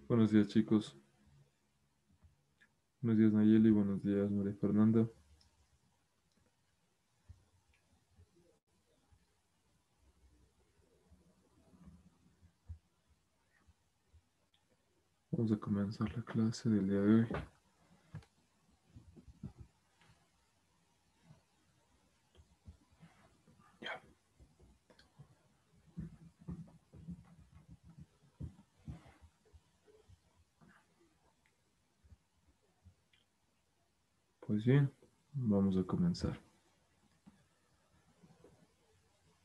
Buenos días, chicos. Buenos días, Nayeli. Buenos días, María Fernanda. Vamos a comenzar la clase del día de hoy. Pues bien, vamos a comenzar.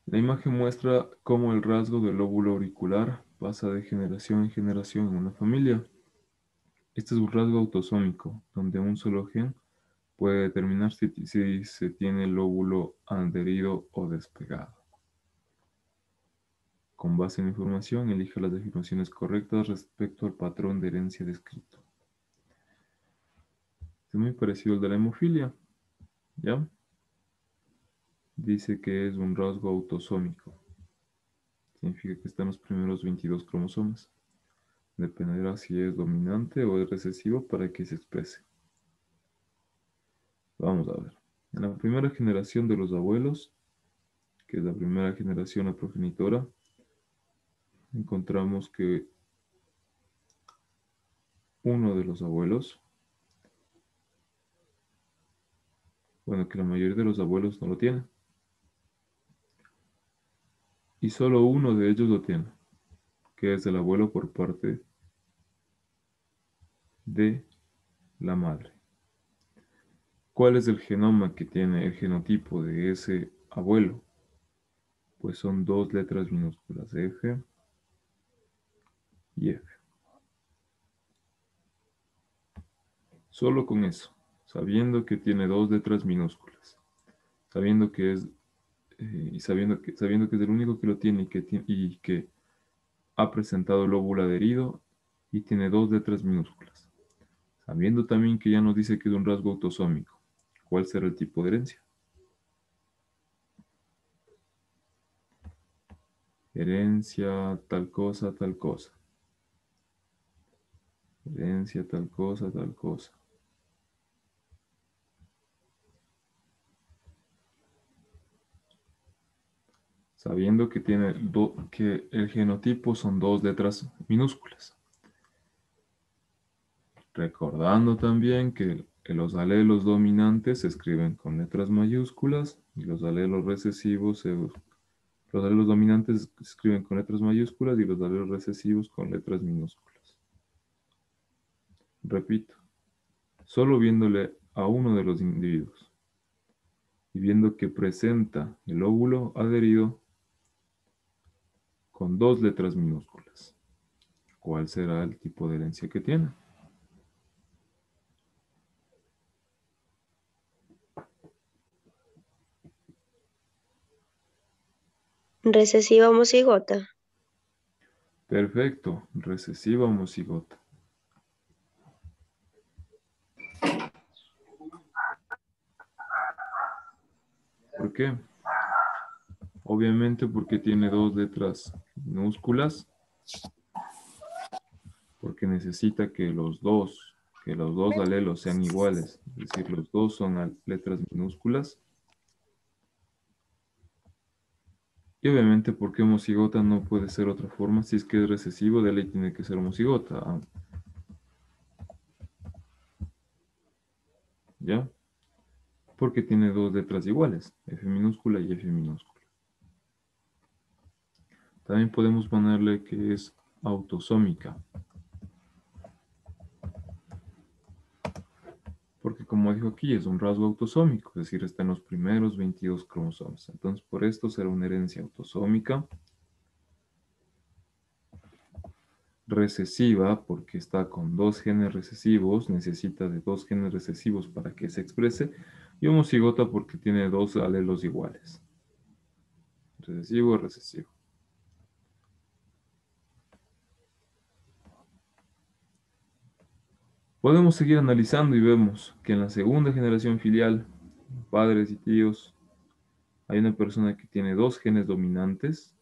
La imagen muestra cómo el rasgo del lóbulo auricular pasa de generación en generación en una familia. Este es un rasgo autosómico, donde un solo gen puede determinar si se tiene el lóbulo adherido o despegado. Con base en la información, elija las afirmaciones correctas respecto al patrón de herencia descrito. Es muy parecido al de la hemofilia, ¿ya? Dice que es un rasgo autosómico. Significa que están los primeros 22 cromosomas. Dependerá si es dominante o es recesivo para que se exprese. Vamos a ver. En la primera generación de los abuelos, que es la primera generación, la progenitora, encontramos que uno de los abuelos, bueno, que la mayoría de los abuelos no lo tiene. Y solo uno de ellos lo tiene, que es el abuelo por parte de la madre. ¿Cuál es el genoma que tiene el genotipo de ese abuelo? Pues son dos letras minúsculas, F y F. Solo con eso, sabiendo que tiene dos letras minúsculas, sabiendo que es y sabiendo que es el único que lo tiene y que ha presentado el óvulo adherido y tiene dos letras minúsculas, sabiendo también que ya nos dice que es un rasgo autosómico. ¿Cuál será el tipo de herencia? Herencia tal cosa, tal cosa. Herencia tal cosa, tal cosa. Sabiendo que que el genotipo son dos letras minúsculas. Recordando también que los alelos dominantes se escriben con letras mayúsculas y los alelos dominantes se escriben con letras mayúsculas y los alelos recesivos con letras minúsculas. Repito, solo viéndole a uno de los individuos y viendo que presenta el óvulo adherido con dos letras minúsculas, ¿cuál será el tipo de herencia que tiene? Recesiva homocigota. Perfecto, recesiva homocigota. ¿Por qué? Obviamente porque tiene dos letras minúsculas, porque necesita que los dos alelos sean iguales, es decir, los dos son letras minúsculas. Y obviamente porque homocigota no puede ser otra forma, si es que es recesivo, de ley tiene que ser homocigota. ¿Ya? Porque tiene dos letras iguales, F minúscula y F minúscula. También podemos ponerle que es autosómica. Porque como dijo aquí, es un rasgo autosómico, es decir, está en los primeros 22 cromosomas. Entonces, por esto será una herencia autosómica. Recesiva, porque está con dos genes recesivos, necesita de dos genes recesivos para que se exprese. Y homocigota porque tiene dos alelos iguales. Recesivo, recesivo. Podemos seguir analizando y vemos que en la segunda generación filial, padres y tíos, hay una persona que tiene dos genes dominantes,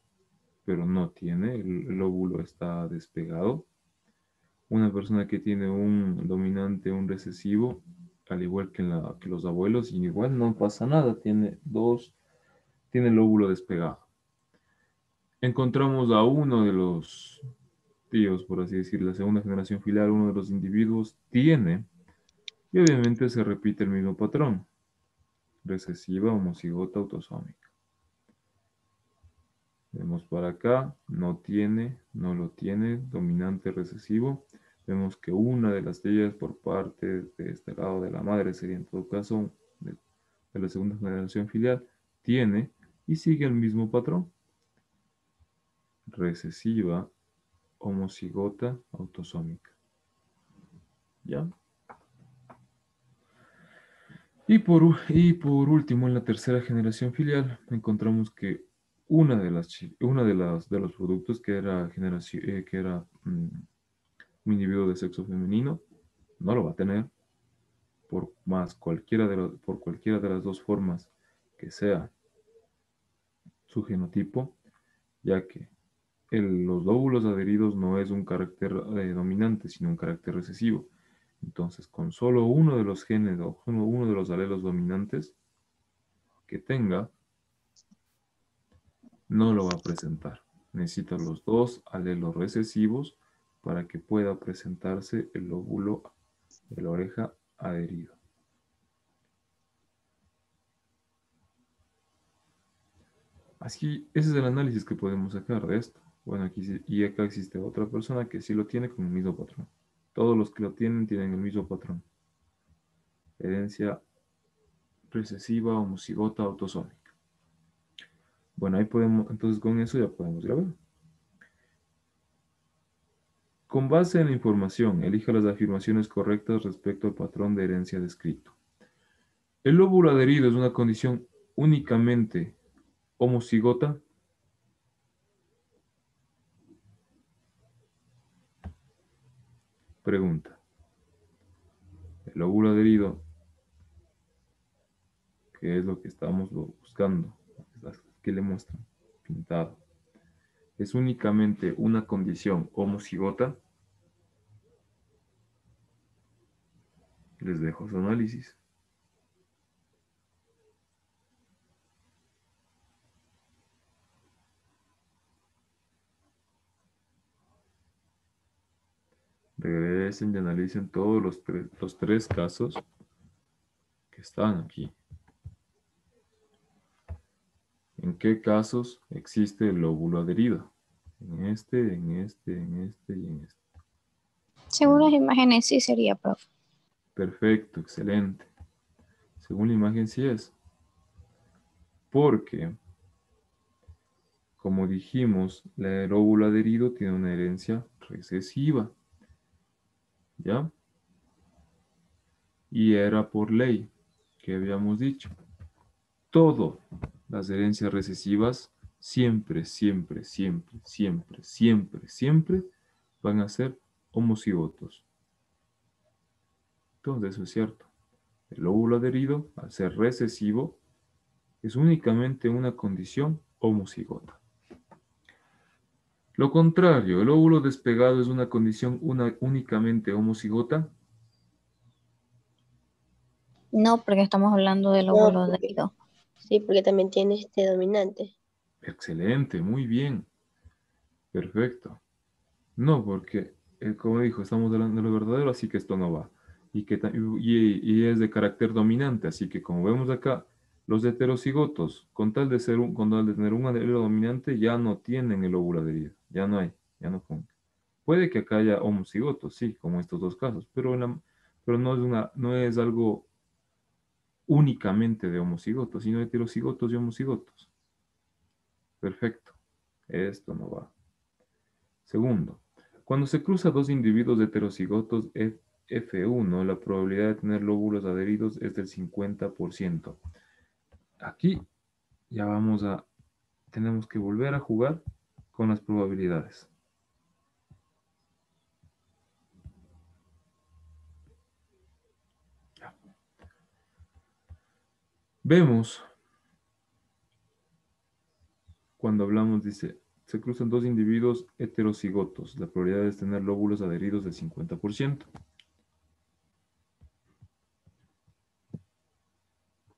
pero no tiene, el óvulo está despegado. una persona que tiene un dominante, un recesivo, al igual que los abuelos, y igual no pasa nada, tiene el lóbulo despegado. Encontramos a uno de los tíos, por así decir, la segunda generación filial, uno de los individuos tiene, y obviamente se repite el mismo patrón, recesiva, homocigota, autosómica. Vemos para acá, no tiene, no lo tiene, dominante recesivo. Vemos que una de las ellas por parte de este lado de la madre sería en todo caso de la segunda generación filial, tiene y sigue el mismo patrón. Recesiva, homocigota, autosómica. ¿Ya? Y por último, en la tercera generación filial, encontramos que de los productos que era un individuo de sexo femenino, no lo va a tener por cualquiera de las dos formas que sea su genotipo, ya que los lóbulos adheridos no es un carácter dominante, sino un carácter recesivo. Entonces, con solo uno de los genes o uno de los alelos dominantes que tenga, no lo va a presentar. Necesita los dos alelos recesivos para que pueda presentarse el lóbulo de la oreja adherido. Así, ese es el análisis que podemos sacar de esto. Bueno, y acá existe otra persona que sí lo tiene con el mismo patrón. Todos los que lo tienen el mismo patrón. Herencia recesiva, homocigota, autosómica. Bueno, ahí podemos, entonces con eso ya podemos grabar. Con base en la información, elija las afirmaciones correctas respecto al patrón de herencia descrito. ¿El lóbulo adherido es una condición únicamente homocigota? Pregunta. ¿El lóbulo adherido, que es lo que estamos buscando, que le muestran pintado, es únicamente una condición homocigota? Les dejo su análisis. Regresen y analicen todos los tres casos que están aquí. ¿En qué casos existe el lóbulo adherido? En este, en este, en este y en este. Según las imágenes sí sería, profe. Perfecto, excelente. Según la imagen sí es. Porque, como dijimos, el lóbulo adherido tiene una herencia recesiva. ¿Ya? Y era por ley, que habíamos dicho. Todo las herencias recesivas siempre, siempre, siempre, siempre, siempre, siempre van a ser homocigotos. Entonces eso es cierto. El lóbulo adherido, al ser recesivo, es únicamente una condición homocigota. Lo contrario, el óvulo despegado es una condición únicamente homocigota. No, porque estamos hablando del No, óvulo porque, adherido. sí, porque también tiene este dominante. Excelente, muy bien, perfecto. No, porque, como dijo, estamos hablando de lo verdadero, así que esto no va. Y es de carácter dominante, así que como vemos acá, los heterocigotos, con tal de tener un alelo dominante, ya no tienen el óvulo adherido, ya no hay, ya no funge. Puede que acá haya homocigotos, sí, como estos dos casos, pero no es algo únicamente de homocigotos, sino de heterocigotos y homocigotos. Perfecto, esto no va. Segundo, cuando se cruza dos individuos heterocigotos F1, la probabilidad de tener lóbulos adheridos es del 50%. Aquí ya tenemos que volver a jugar con las probabilidades. Vemos, cuando hablamos, dice, se cruzan dos individuos heterocigotos. La probabilidad es tener lóbulos adheridos del 50%.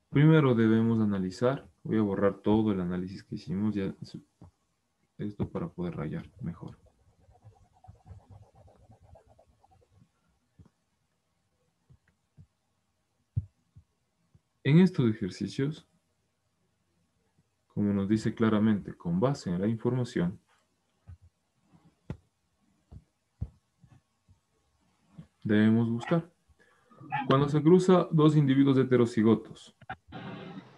Primero debemos analizar. Voy a borrar todo el análisis que hicimos. Ya, esto para poder rayar mejor. En estos ejercicios, como nos dice claramente, con base en la información, debemos buscar. Cuando se cruza dos individuos heterocigotos,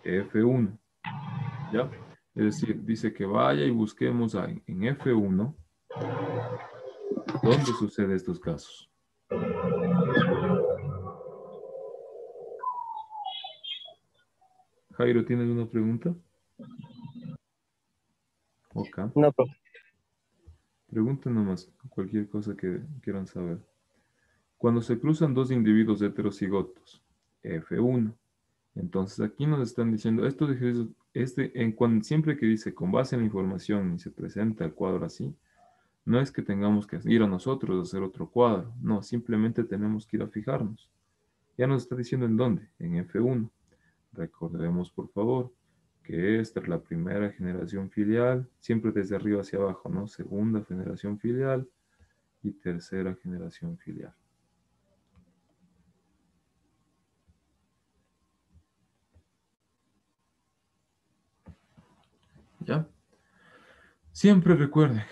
F1, ¿ya? Es decir, dice que vaya y busquemos en F1 dónde sucede estos casos. Jairo, ¿tienes una pregunta? Ok. No, profe. Pregunten nomás cualquier cosa que quieran saber. Cuando se cruzan dos individuos heterocigotos, F1, entonces aquí nos están diciendo, estos ejercicios, siempre que dice con base en la información y se presenta el cuadro así, no es que tengamos que ir a nosotros a hacer otro cuadro, no, simplemente tenemos que ir a fijarnos. Ya nos está diciendo en dónde, en F1. Recordemos por favor que esta es la primera generación filial, siempre desde arriba hacia abajo, ¿no? Segunda generación filial y tercera generación filial. ¿Ya? Siempre recuerden,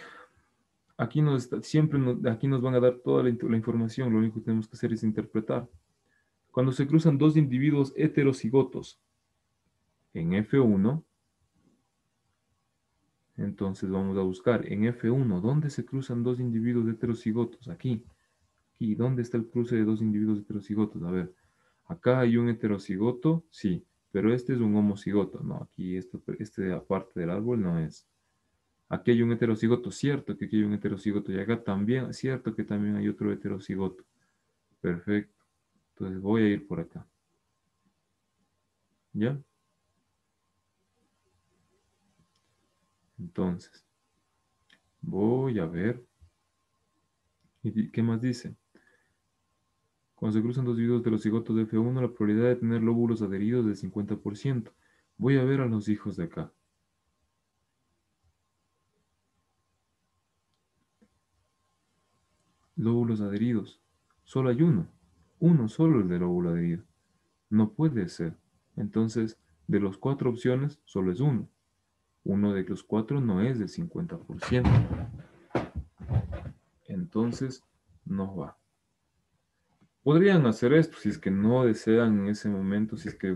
aquí aquí nos van a dar toda la información, lo único que tenemos que hacer es interpretar. Cuando se cruzan dos individuos heterocigotos en F1, entonces vamos a buscar en F1, ¿dónde se cruzan dos individuos heterocigotos? Aquí. Aquí, ¿dónde está el cruce de dos individuos heterocigotos? A ver, acá hay un heterocigoto, sí, pero este es un homocigoto. No, aquí este aparte del árbol no es. Aquí hay un heterocigoto, cierto que aquí hay un heterocigoto. Y acá también, cierto que también hay otro heterocigoto. Perfecto. Entonces voy a ir por acá. ¿Ya? Entonces, voy a ver. ¿Y qué más dice? Cuando se cruzan dos individuos heterocigotos de F1, la probabilidad de tener lóbulos adheridos es del 50%. Voy a ver a los hijos de acá. Lóbulos adheridos. Solo hay uno. Uno solo es de lóbulo adherido. No puede ser. Entonces, de las cuatro opciones, solo es uno. Uno de los cuatro no es del 50%. Entonces, no va. Podrían hacer esto si es que no desean en ese momento, si es que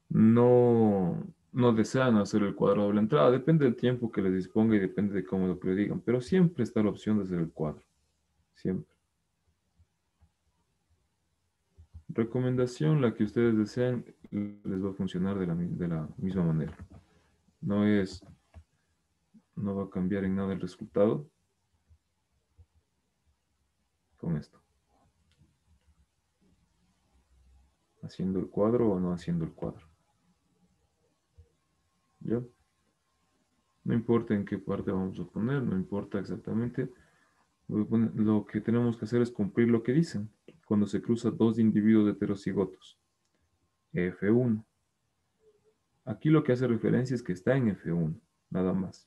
no desean hacer el cuadro de doble entrada. Depende del tiempo que les disponga y depende de cómo lo que le digan. Pero siempre está la opción de hacer el cuadro. Siempre. Recomendación, la que ustedes desean, les va a funcionar de la misma manera. No va a cambiar en nada el resultado con esto. Haciendo el cuadro o no haciendo el cuadro. ¿Ya? No importa en qué parte vamos a poner, no importa exactamente. Lo que tenemos que hacer es cumplir lo que dicen. Cuando se cruzan dos individuos heterocigotos. F1. Aquí lo que hace referencia es que está en F1, nada más.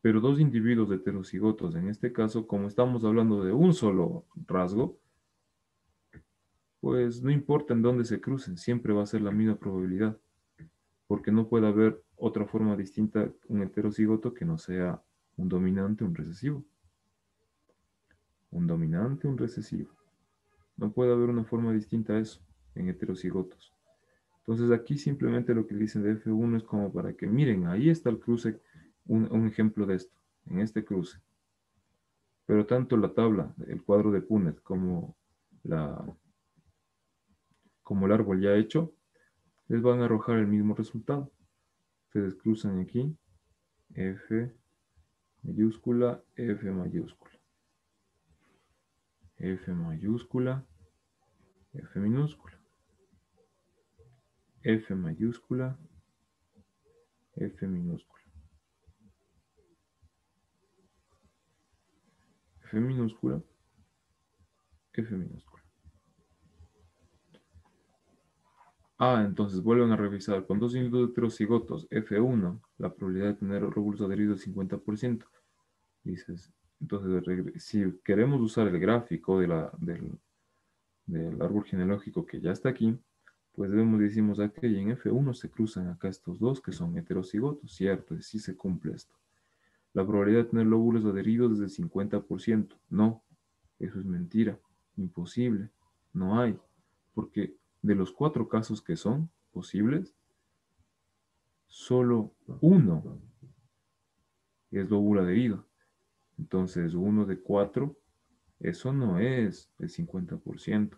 Pero dos individuos heterocigotos, en este caso, como estamos hablando de un solo rasgo, pues no importa en dónde se crucen, siempre va a ser la misma probabilidad. Porque no puede haber otra forma distinta, un heterocigoto que no sea un dominante, un recesivo. Un dominante, un recesivo. No puede haber una forma distinta a eso en heterocigotos. Entonces aquí simplemente lo que dicen de F1 es como para que miren, ahí está el cruce, un ejemplo de esto, en este cruce. Pero tanto la tabla, el cuadro de Punnett, como el árbol ya hecho, les van a arrojar el mismo resultado. Ustedes cruzan aquí, F mayúscula, F mayúscula. F mayúscula, F minúscula. F mayúscula, F minúscula. F minúscula, F minúscula. Entonces vuelven a revisar. Con dos individuos heterocigotos, F1, la probabilidad de tener lóbulos adheridos es 50%. Dices, entonces, si queremos usar el gráfico del árbol genealógico que ya está aquí, pues decimos aquí en F1 se cruzan acá estos dos que son heterocigotos, ¿cierto? Y sí se cumple esto. La probabilidad de tener lóbulos adheridos es del 50%. No, eso es mentira, imposible, no hay. Porque de los 4 casos que son posibles, solo uno es lóbulo adherido. Entonces, 1 de 4, eso no es el 50%,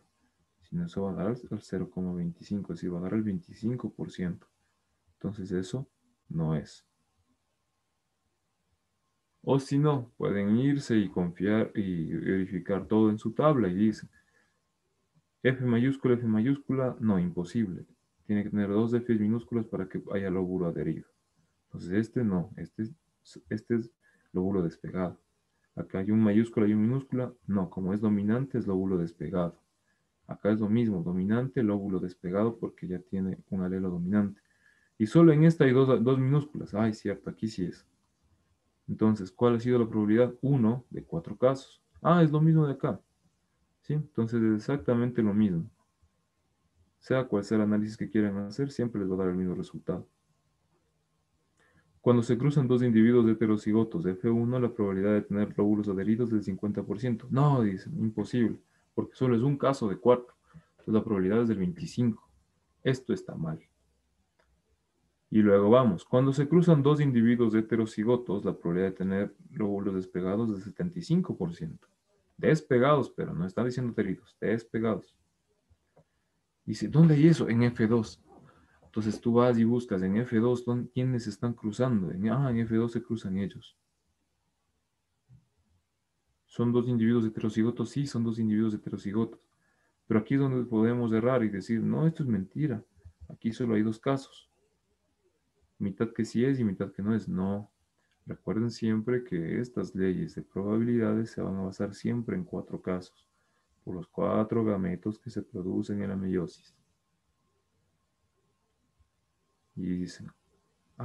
sino eso va a dar al 0,25, es decir, va a dar el 25%. Entonces, eso no es. O si no, pueden irse y confiar y verificar todo en su tabla y dicen, F mayúscula, no, imposible. Tiene que tener 2 F minúsculas para que haya lóbulo adherido. Entonces este no, este es lóbulo despegado. Acá hay un mayúscula y un minúscula, no, como es dominante es lóbulo despegado. Acá es lo mismo, dominante, lóbulo despegado porque ya tiene un alelo dominante. Y solo en esta hay dos minúsculas. Ay, cierto, aquí sí es. Entonces, ¿cuál ha sido la probabilidad? 1 de 4 casos. Es lo mismo de acá. ¿Sí? Entonces es exactamente lo mismo. Sea cual sea el análisis que quieran hacer, siempre les va a dar el mismo resultado. Cuando se cruzan dos individuos heterocigotos de F1, la probabilidad de tener lóbulos adheridos es del 50%. No, dicen, imposible, porque solo es un caso de 4. Entonces la probabilidad es del 25. Esto está mal. Y luego vamos, cuando se cruzan dos individuos heterocigotos, la probabilidad de tener lóbulos despegados es del 75%. Despegados, pero no está diciendo adheridos, despegados. Dice, ¿dónde hay eso? En F2. Entonces tú vas y buscas en F2 quiénes están cruzando. En F2 se cruzan ellos. ¿Son dos individuos heterocigotos? Sí, son dos individuos heterocigotos. Pero aquí es donde podemos errar y decir, no, esto es mentira. Aquí solo hay 2 casos. Mitad que sí es y mitad que no es. No. Recuerden siempre que estas leyes de probabilidades se van a basar siempre en 4 casos, por los 4 gametos que se producen en la meiosis. Y dicen,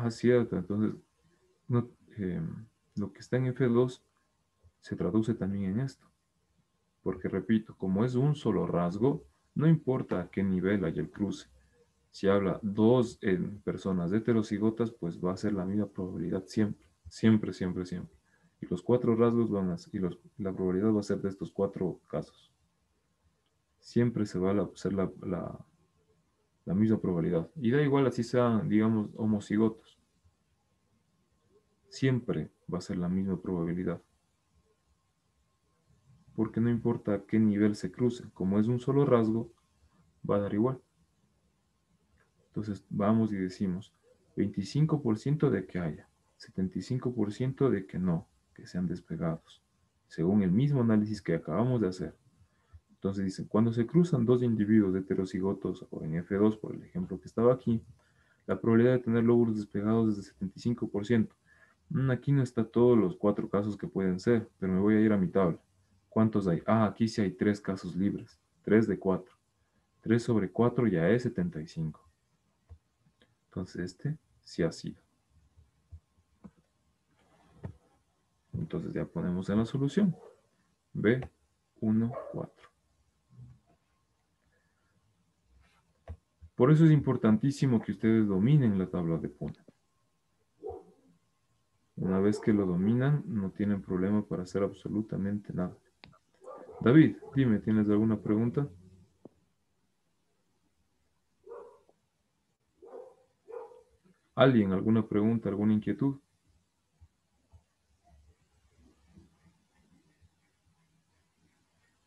cierto, entonces no, lo que está en F2 se traduce también en esto. Porque repito, como es un solo rasgo, no importa a qué nivel haya el cruce. Si habla 2 personas heterocigotas, pues va a ser la misma probabilidad siempre. Siempre, siempre, siempre. Y los 4 rasgos la probabilidad va a ser de estos 4 casos. Siempre se va a ser la misma probabilidad. Y da igual así sean, digamos, homocigotos. Siempre va a ser la misma probabilidad. Porque no importa a qué nivel se cruce. Como es un solo rasgo, va a dar igual. Entonces vamos y decimos 25% de que haya, 75% de que no, que sean despegados, según el mismo análisis que acabamos de hacer. Entonces dicen, cuando se cruzan dos individuos heterocigotos o en F2, por el ejemplo que estaba aquí, la probabilidad de tener lóbulos despegados es de 75%. Aquí no está todos los 4 casos que pueden ser, pero me voy a ir a mi tabla. ¿Cuántos hay? Aquí sí hay 3 casos libres, 3 de 4. 3 sobre 4 ya es 75. Entonces este sí ha sido. Entonces ya ponemos en la solución. B1, 4. Por eso es importantísimo que ustedes dominen la tabla de Punnett. Una vez que lo dominan, no tienen problema para hacer absolutamente nada. David, dime, ¿tienes alguna pregunta? ¿Alguien, alguna pregunta, alguna inquietud?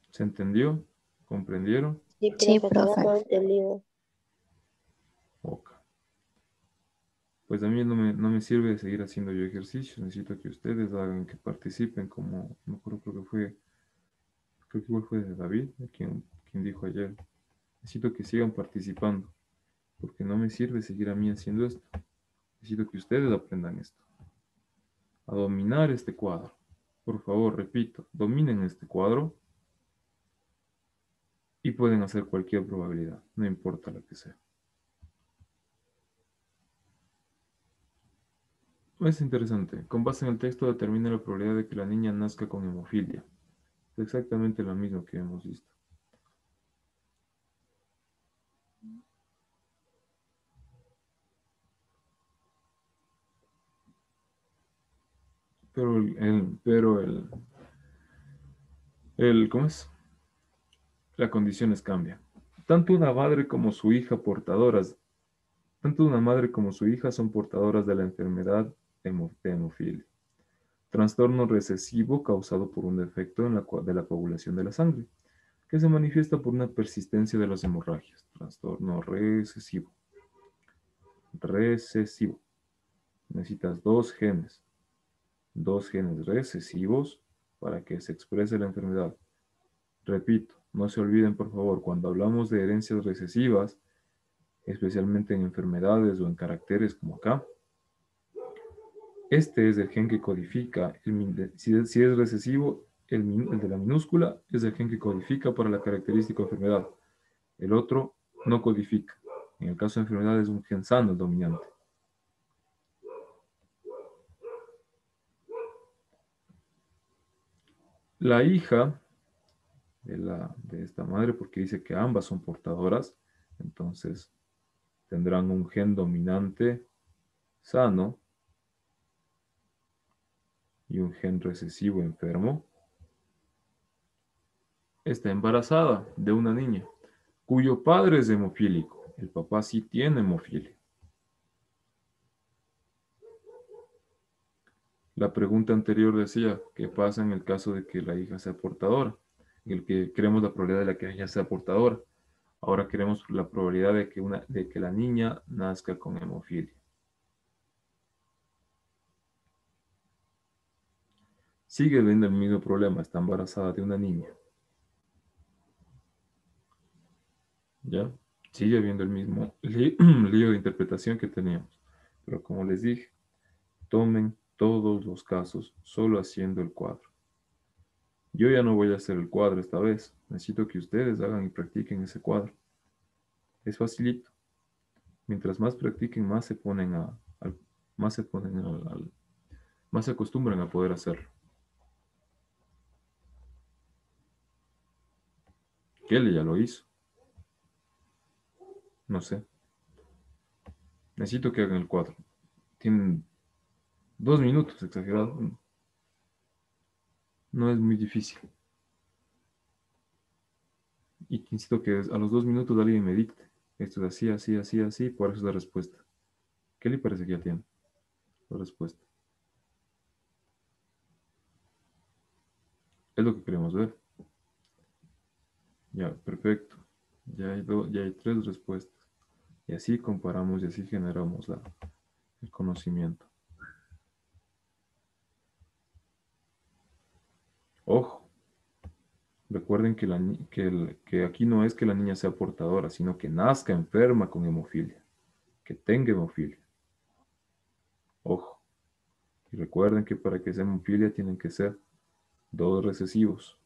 ¿Se entendió? ¿Comprendieron? Sí, Sí, profe, profe. quedamos entendido. Ok. Pues a mí no me sirve de seguir haciendo yo ejercicios. Necesito que ustedes hagan, que participen como, no creo que igual fue de David, quien dijo ayer. Necesito que sigan participando, porque no me sirve seguir a mí haciendo esto. Necesito que ustedes aprendan esto, a dominar este cuadro. Por favor, repito, dominen este cuadro y pueden hacer cualquier probabilidad, no importa la que sea. Es interesante. Con base en el texto determina la probabilidad de que la niña nazca con hemofilia. Es exactamente lo mismo que hemos visto. Pero ¿cómo es? Las condiciones cambian. Tanto una madre como su hija portadoras, tanto una madre como su hija son portadoras de la enfermedad de hemofilia. Trastorno recesivo causado por un defecto de la coagulación de la sangre, que se manifiesta por una persistencia de las hemorragias. Trastorno recesivo. Recesivo. Necesitas dos genes recesivos para que se exprese la enfermedad. Repito, no se olviden por favor, cuando hablamos de herencias recesivas, especialmente en enfermedades o en caracteres como acá, este es el gen que codifica, si es recesivo, el de la minúscula es el gen que codifica para la característica de enfermedad. El otro no codifica. En el caso de enfermedad es un gen sano el dominante. La hija de esta madre, porque dice que ambas son portadoras, entonces tendrán un gen dominante sano y un gen recesivo enfermo. Está embarazada de una niña cuyo padre es hemofílico. El papá sí tiene hemofilia. La pregunta anterior decía, ¿qué pasa en el caso de que la hija sea portadora? En el que queremos la probabilidad de la que ella sea portadora. Ahora queremos la probabilidad de que la niña nazca con hemofilia. Sigue viendo el mismo problema, está embarazada de una niña. ¿Ya? Sigue habiendo el mismo lío de interpretación que teníamos. Pero como les dije, tomen todos los casos solo haciendo el cuadro. Yo ya no voy a hacer el cuadro esta vez. Necesito que ustedes hagan y practiquen ese cuadro. Es facilito. Mientras más practiquen, más se ponen más se ponen más se acostumbran a poder hacerlo. Kelly ya lo hizo. No sé. Necesito que hagan el cuadro. Tienen 2 minutos, exagerado. No es muy difícil. Y necesito que a los 2 minutos alguien me dicte. Esto es así, así, así, así. Por eso es la respuesta. ¿Qué le parece que ya tiene la respuesta? Es lo que queremos ver. Ya, perfecto. Ya hay 3 respuestas. Y así comparamos y así generamos el conocimiento. Ojo, recuerden que aquí no es que la niña sea portadora, sino que nazca enferma con hemofilia, que tenga hemofilia. Ojo. Y recuerden que para que sea hemofilia tienen que ser 2 recesivos.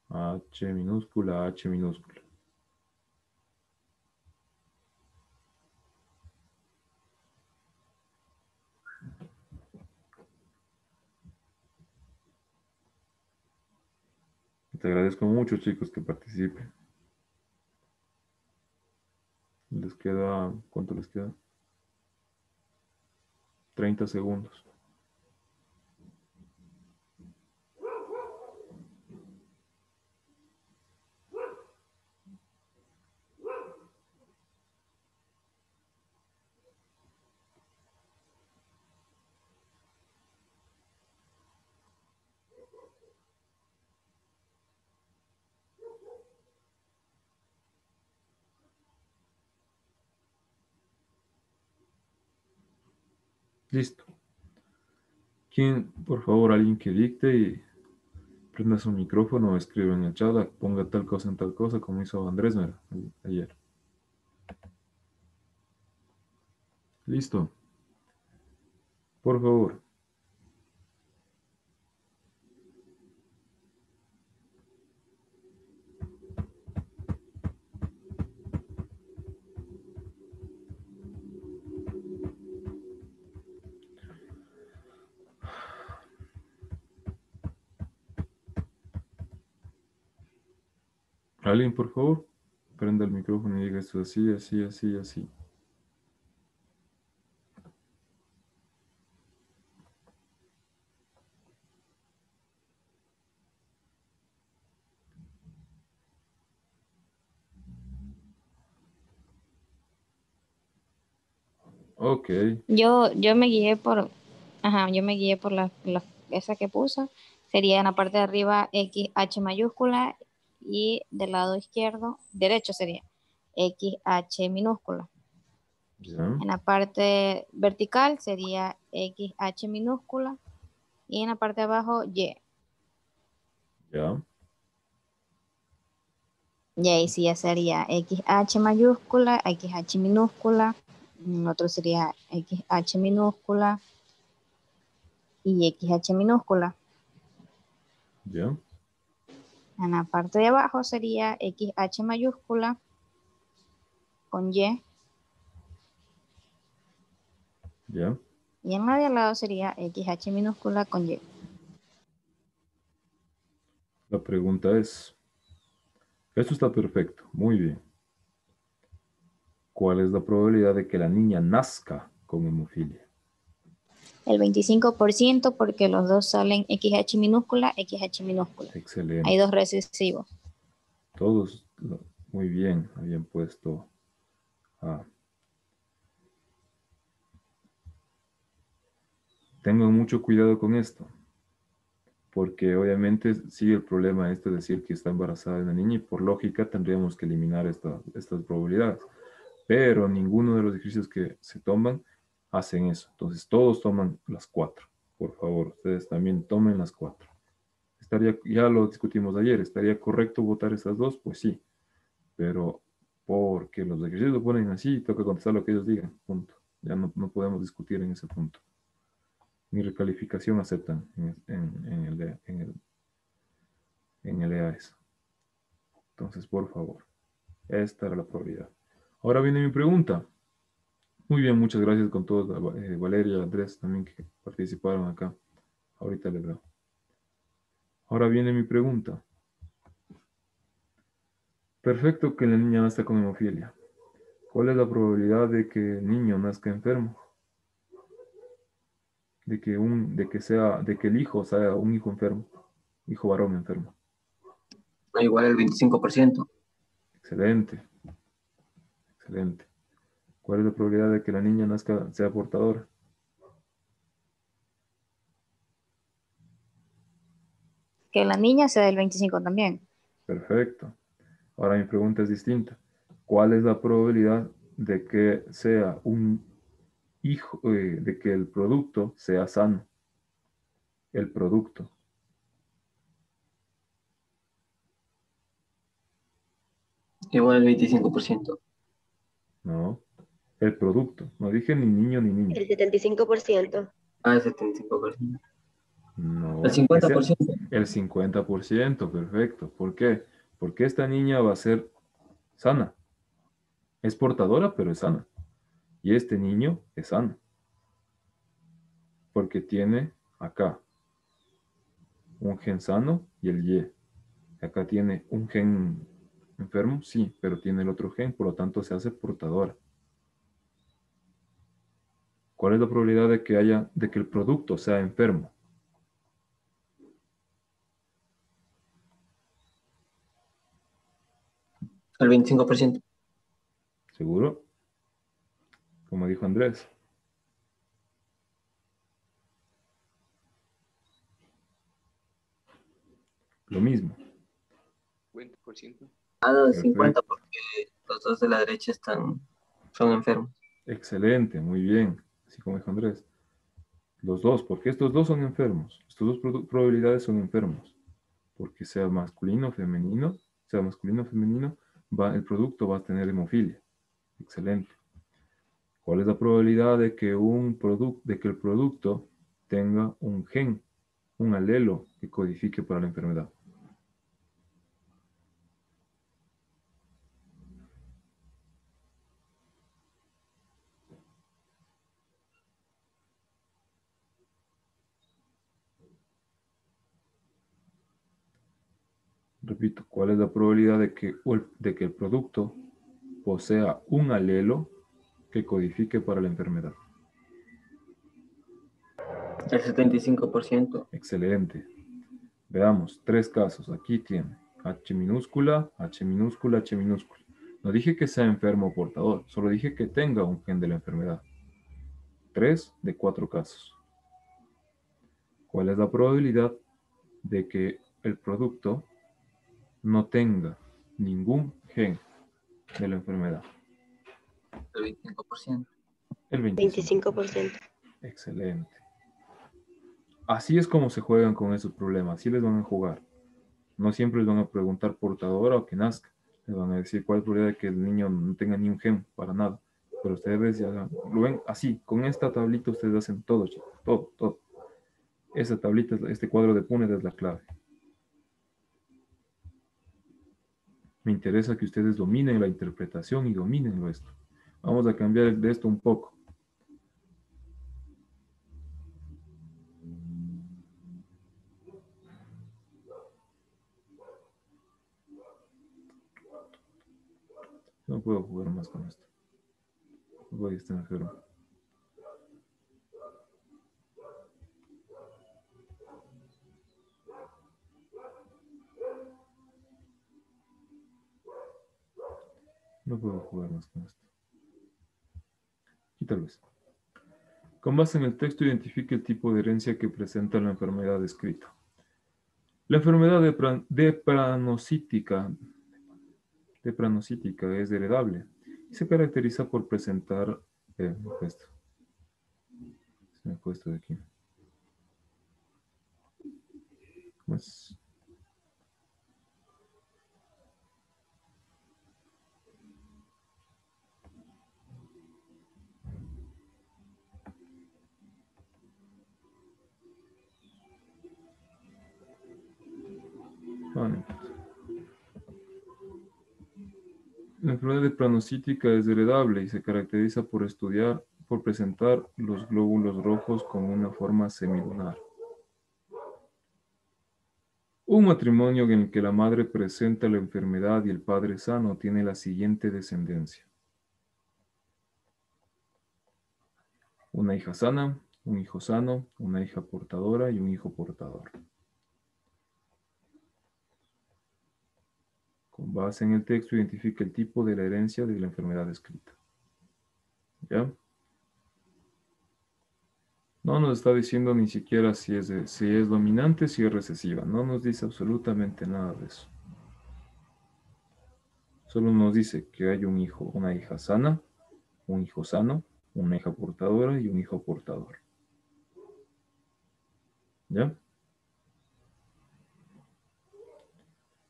H minúscula, H minúscula. Te agradezco mucho, chicos, que participen. Les queda, ¿cuánto les queda? 30 segundos. Listo. ¿Quién, por favor, alguien que dicte y prenda su micrófono, escriba en el chat, ponga tal cosa en tal cosa, como hizo Andrés mira, ayer. Listo. Por favor. Alguien, por favor, prenda el micrófono y diga esto así, así, así, así. Ok, Yo me guié por, ajá, yo me guié por esa que puso. Sería en la parte de arriba X H mayúscula y del lado izquierdo, derecho sería X H minúscula. ya, En la parte vertical sería X H minúscula y en la parte de abajo Y. ya, Y ahí sí ya sería X H mayúscula, X H minúscula, otro sería X H minúscula y X H minúscula. ya, En la parte de abajo sería X H mayúscula con Y ya. y en la de al lado sería X H minúscula con Y. La pregunta es, esto está perfecto, muy bien. ¿Cuál es la probabilidad de que la niña nazca con hemofilia? El 25% porque los dos salen X H minúscula, X H minúscula. Hay Excelente. dos recesivos. Todos muy bien habían puesto A. Tengan mucho cuidado con esto, porque obviamente sigue el problema este de decir que está embarazada de una niña y por lógica tendríamos que eliminar estas probabilidades. Pero ninguno de los ejercicios que se toman hacen eso. Entonces todos toman las cuatro. Por favor, ustedes también tomen las cuatro. Ya lo discutimos ayer, ¿estaría correcto votar estas dos? Pues sí, pero porque los ejercicios lo ponen así, toca contestar lo que ellos digan, punto. Ya no podemos discutir en ese punto. Ni recalificación aceptan en el EAS. Entonces, por favor, esta era la probabilidad. Ahora viene mi pregunta. Muy bien, muchas gracias con todos, Valeria, Andrés también que participaron acá. Ahorita les veo. Ahora viene mi pregunta. Perfecto que la niña nazca con hemofilia. ¿Cuál es la probabilidad de que el niño nazca enfermo? De que el hijo sea un hijo enfermo, hijo varón enfermo. Igual el 25%. Excelente, excelente. ¿Cuál es la probabilidad de que la niña nazca, sea portadora? Que la niña sea del 25 también. Perfecto. Ahora mi pregunta es distinta. ¿Cuál es la probabilidad de que sea un hijo, de que el producto sea sano? El producto. Igual el 25%. No. El producto. No dije ni niño ni niña. El 75%. Ah, el 75%. El No. Que sea 50%. el 50%. Perfecto. ¿Por qué? Porque esta niña va a ser sana. Es portadora, pero es sana. Y este niño es sano. Porque tiene acá un gen sano y el Y. Acá tiene un gen enfermo, sí, pero tiene el otro gen, por lo tanto se hace portadora. ¿Cuál es la probabilidad de que el producto sea enfermo? El 25%. ¿Seguro? Como dijo Andrés. Lo mismo. 50%. Ah, no, el 50% Perfecto. porque los dos de la derecha son enfermos. Excelente, muy bien. Así como dijo Andrés. Los dos, porque estos dos son enfermos. Estas dos probabilidades son enfermos. Porque sea masculino o femenino, el producto va a tener hemofilia. Excelente. ¿Cuál es la probabilidad de que el producto tenga un gen, un alelo que codifique para la enfermedad? Repito, ¿cuál es la probabilidad de que el producto posea un alelo que codifique para la enfermedad? El 75%. Excelente. Veamos, 3 casos. Aquí tiene H minúscula, H minúscula, H minúscula. No dije que sea enfermo o portador, solo dije que tenga un gen de la enfermedad. 3 de 4 casos. ¿Cuál es la probabilidad de que el producto no tenga ningún gen de la enfermedad? El 25%. El 25%. Excelente. Así es como se juegan con esos problemas. Así les van a jugar. No siempre les van a preguntar portadora o que nazca. Les van a decir cuál es la probabilidad de que el niño no tenga ni un gen para nada. Pero ustedes ya lo ven así. Con esta tablita ustedes hacen todo, chicos. Todo, todo. Esa tablita, este cuadro de Punnett es la clave. Me interesa que ustedes dominen la interpretación y dominen esto. Vamos a cambiar de esto un poco. No puedo jugar más con esto. Voy a estar enfermo. No puedo jugar más con esto. Y tal vez. Con base en el texto, identifique el tipo de herencia que presenta la enfermedad descrita. La enfermedad de pranocítica es heredable y se caracteriza por presentar... esto. Se me fue esto de aquí. Pues, no importa. La enfermedad de pranocítica es heredable y se caracteriza por presentar los glóbulos rojos con una forma semilunar. Un matrimonio en el que la madre presenta la enfermedad y el padre sano tiene la siguiente descendencia. Una hija sana, un hijo sano, una hija portadora y un hijo portador. Con base en el texto, identifica el tipo de la herencia de la enfermedad descrita. ¿Ya? No nos está diciendo ni siquiera si es dominante, si es recesiva. No nos dice absolutamente nada de eso. Solo nos dice que hay un hijo, una hija sana, un hijo sano, una hija portadora y un hijo portador. ¿Ya?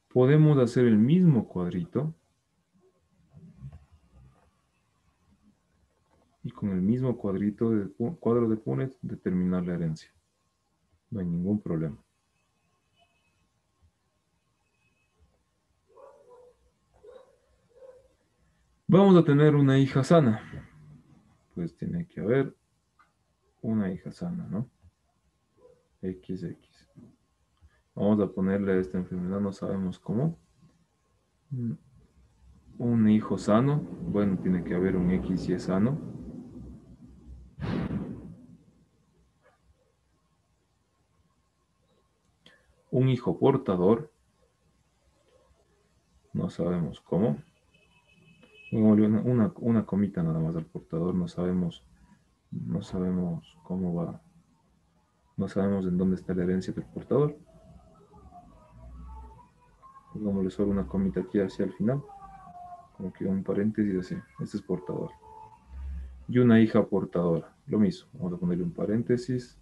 Podemos hacer el mismo cuadrito y con el mismo cuadro de Punnett determinar la herencia. No hay ningún problema. Vamos a tener una hija sana. Pues tiene que haber una hija sana, ¿no? XX. Vamos a ponerle a esta enfermedad, no sabemos cómo. Un hijo sano. Bueno, tiene que haber un XY sano. Un hijo portador. No sabemos cómo. Una comita nada más al portador. No sabemos cómo va. No sabemos en dónde está la herencia del portador. Pongámosle solo una comita aquí hacia el final. Como que un paréntesis así. Este es portador. Y una hija portadora. Lo mismo. Vamos a ponerle un paréntesis.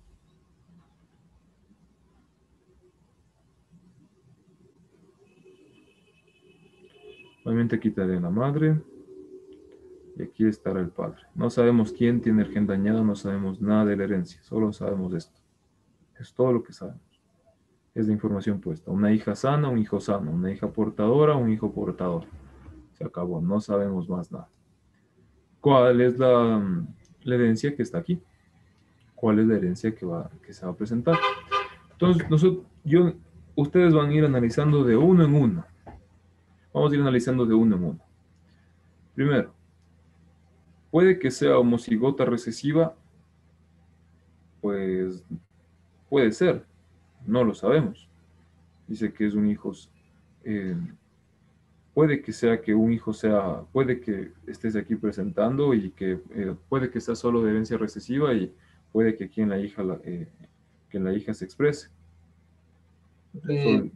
Obviamente quitaré la madre. Y aquí estará el padre. No sabemos quién tiene el gen dañado. No sabemos nada de la herencia. Solo sabemos esto. Es todo lo que sabemos. Es la información puesta. Una hija sana, un hijo sano. Una hija portadora, un hijo portador. Se acabó. No sabemos más nada. ¿Cuál es la herencia que está aquí? ¿Cuál es la herencia que se va a presentar? Entonces, ustedes van a ir analizando de uno en uno. Vamos a ir analizando de uno en uno. Primero, puede que sea homocigota recesiva, pues puede ser, no lo sabemos. Dice que es un hijo, eh, puede que sea que un hijo sea, puede que estés aquí presentando y que puede que sea solo de herencia recesiva y puede que aquí en la hija, que en la hija se exprese. Eh,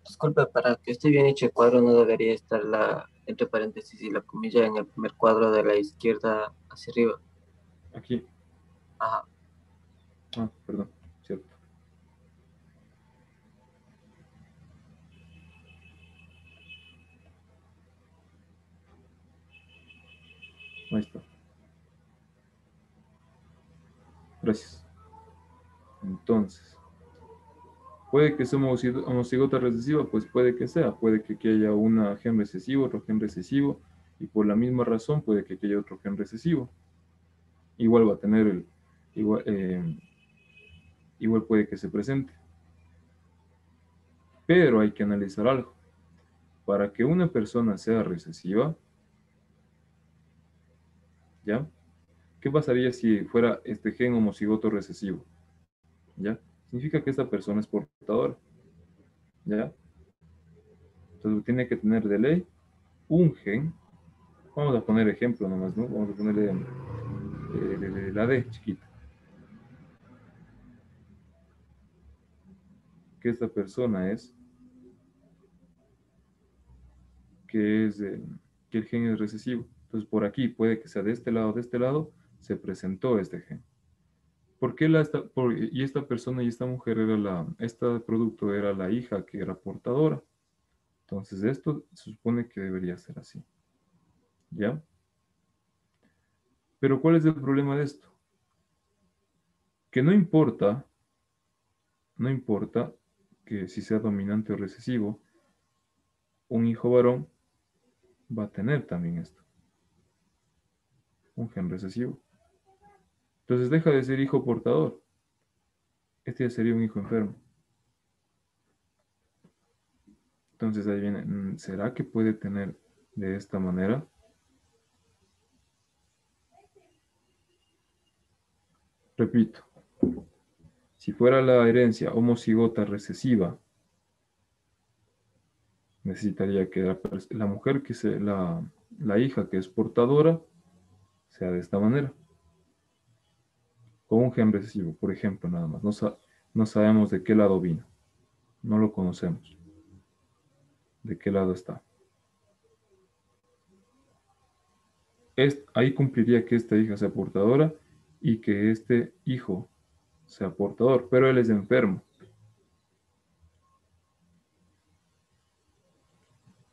Disculpa, para que esté bien hecho el cuadro no debería estar la entre paréntesis y la comilla en el primer cuadro de la izquierda hacia arriba. Aquí, Ajá. perdón, cierto. Ahí está. Gracias. Entonces, puede que sea homocigota recesiva, pues puede que sea. Puede que aquí haya un gen recesivo, otro gen recesivo, y por la misma razón puede que aquí haya otro gen recesivo. Igual va a tener igual puede que se presente. Pero hay que analizar algo. Para que una persona sea recesiva, ¿ya? ¿Qué pasaría si fuera este gen homocigoto recesivo? ¿Ya? Significa que esta persona es portadora, ¿ya? Entonces tiene que tener de ley un gen. Vamos a poner ejemplo nomás, ¿no? Vamos a ponerle la D chiquita. Que esta persona que el gen es recesivo. Entonces por aquí puede que sea de este lado, se presentó este gen. ¿Por qué y esta persona y esta mujer este producto era la hija que era portadora? Entonces esto se supone que debería ser así. ¿Ya? Pero ¿cuál es el problema de esto? Que no importa que si sea dominante o recesivo, un hijo varón va a tener también esto, un gen recesivo. Entonces deja de ser hijo portador. Este ya sería un hijo enfermo. Entonces ahí viene, ¿será que puede tener de esta manera? Repito, si fuera la herencia homocigota recesiva, necesitaría que la mujer la hija que es portadora sea de esta manera, con un gen recesivo, por ejemplo, nada más. No sabemos de qué lado vino, no lo conocemos, de qué lado está. Ahí cumpliría que esta hija sea portadora y que este hijo sea portador, pero él es enfermo.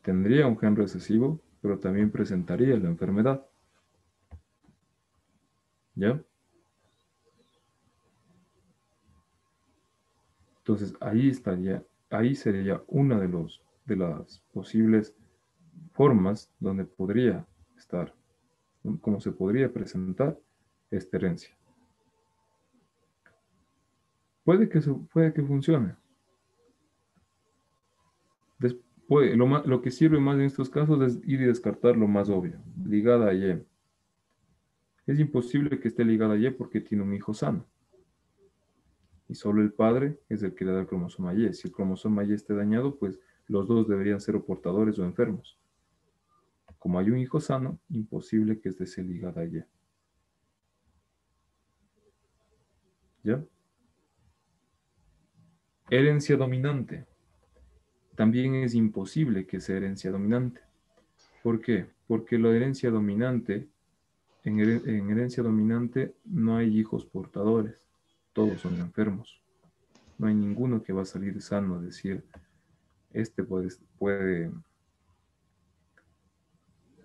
Tendría un gen recesivo, pero también presentaría la enfermedad. ¿Ya? Entonces ahí sería una de las posibles formas donde podría estar, cómo se podría presentar esta herencia. Puede que funcione. Después, lo que sirve más en estos casos es ir y descartar lo más obvio, ligada a Y. Es imposible que esté ligada a Y porque tiene un hijo sano. Y solo el padre es el que le da el cromosoma Y. Si el cromosoma Y esté dañado, pues los dos deberían ser o portadores o enfermos. Como hay un hijo sano, imposible que esté ligada a Y. ¿Ya? Herencia dominante. También es imposible que sea herencia dominante. ¿Por qué? Porque la herencia dominante, en herencia dominante no hay hijos portadores. Todos son enfermos. No hay ninguno que va a salir sano, es decir, este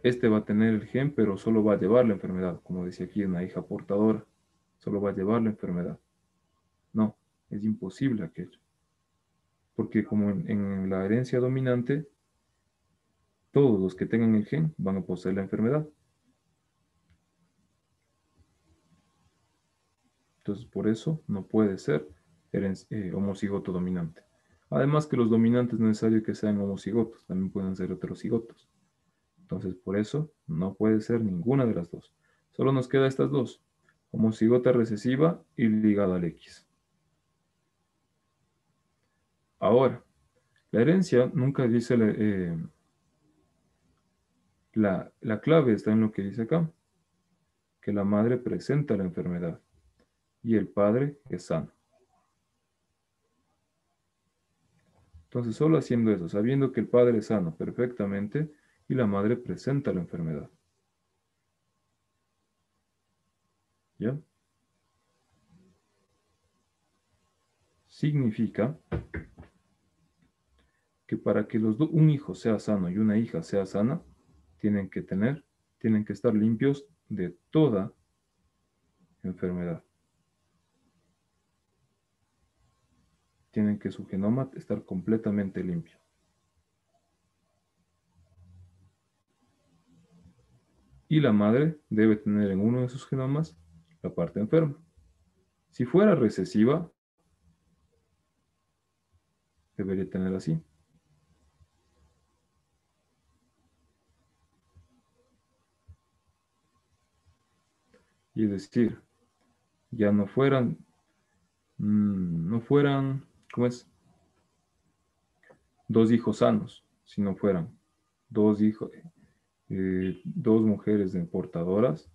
este va a tener el gen, pero solo va a llevar la enfermedad. Como decía aquí, una hija portadora, solo va a llevar la enfermedad. No, es imposible aquello. Porque como en la herencia dominante, todos los que tengan el gen van a poseer la enfermedad. Entonces, por eso no puede ser homocigoto dominante. Además que los dominantes no es necesario que sean homocigotos, también pueden ser heterocigotos. Entonces, por eso, no puede ser ninguna de las dos. Solo nos queda estas dos, homocigota recesiva y ligada al X. Ahora, la herencia nunca dice, la clave está en lo que dice acá, que la madre presenta la enfermedad y el padre es sano. Entonces, solo haciendo eso, sabiendo que el padre es sano perfectamente y la madre presenta la enfermedad. ¿Ya? Significa que para que un hijo sea sano y una hija sea sana, tienen que estar limpios de toda enfermedad. Tienen que su genoma estar completamente limpio. Y la madre debe tener en uno de sus genomas la parte enferma. Si fuera recesiva, debería tener así. Y es decir, ya no fueran, ¿cómo es? Dos hijos sanos, sino fueran dos hijos, dos mujeres portadoras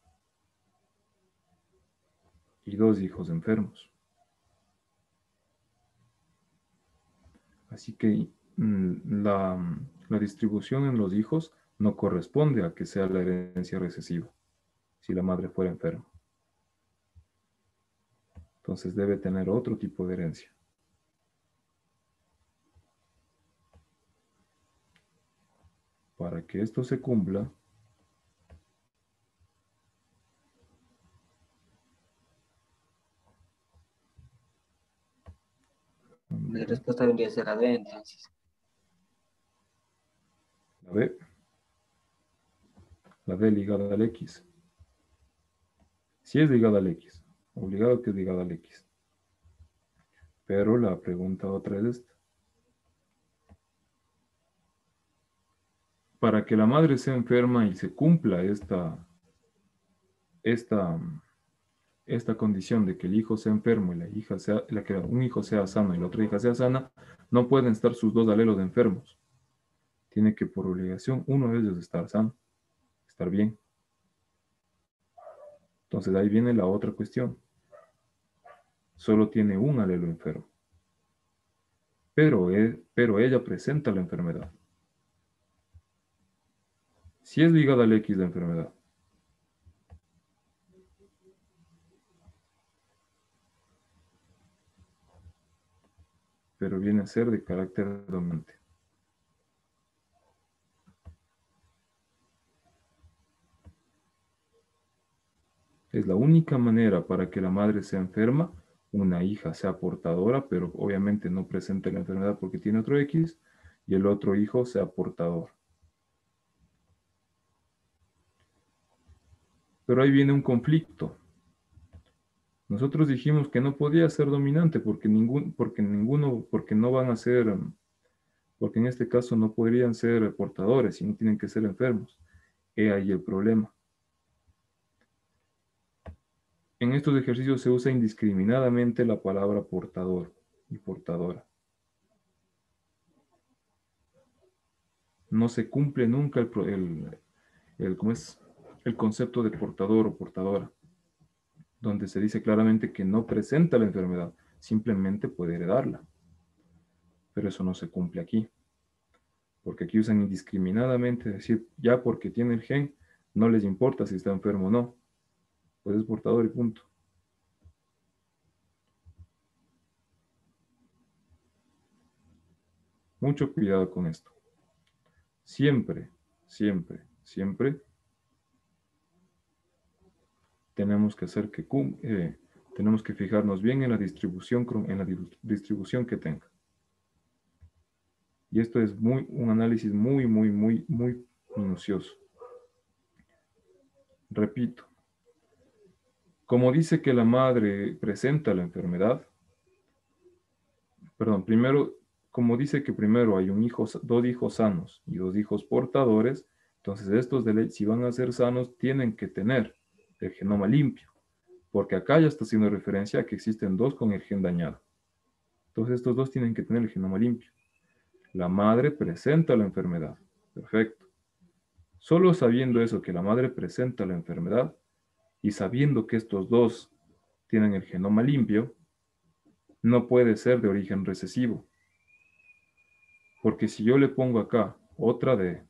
y dos hijos enfermos. Así que la distribución en los hijos no corresponde a que sea la herencia recesiva, si la madre fuera enferma. Entonces debe tener otro tipo de herencia. Para que esto se cumpla, La respuesta vendría a ser la D, entonces. la B, la D ligada al X. Si es ligada al X, obligado que es ligada al X. Pero la pregunta otra es esta. Para que la madre sea enferma y se cumpla esta condición de que el hijo sea enfermo y un hijo sea sano y la otra hija sea sana, no pueden estar sus dos alelos enfermos. Tiene que por obligación uno de ellos estar sano, estar bien. Entonces ahí viene la otra cuestión. Solo tiene un alelo enfermo. Pero ella presenta la enfermedad. Si es ligada al X la enfermedad, pero viene a ser de carácter dominante. Es la única manera para que la madre sea enferma, una hija sea portadora, pero obviamente no presente la enfermedad porque tiene otro X, y el otro hijo sea portador. Pero ahí viene un conflicto. Nosotros dijimos que no podía ser dominante porque no van a ser, porque en este caso no podrían ser portadores, sino tienen que ser enfermos. He ahí el problema. En estos ejercicios se usa indiscriminadamente la palabra portador y portadora. No se cumple nunca el concepto de portador o portadora, donde se dice claramente que no presenta la enfermedad, simplemente puede heredarla. Pero eso no se cumple aquí, porque aquí usan indiscriminadamente, es decir, ya porque tiene el gen, no les importa si está enfermo o no, pues es portador y punto. Mucho cuidado con esto. Siempre, siempre, siempre tenemos que tenemos que fijarnos bien en la distribución que tenga. Y esto es un análisis muy, muy, muy, muy minucioso. Repito, como dice que la madre presenta la enfermedad, primero como dice que primero hay dos hijos sanos y dos hijos portadores, entonces estos de ley, si van a ser sanos, tienen que tener el genoma limpio, porque acá ya está haciendo referencia a que existen dos con el gen dañado. Entonces estos dos tienen que tener el genoma limpio. La madre presenta la enfermedad. Perfecto. Solo sabiendo eso, que la madre presenta la enfermedad, y sabiendo que estos dos tienen el genoma limpio, no puede ser de origen recesivo. Porque si yo le pongo acá otra D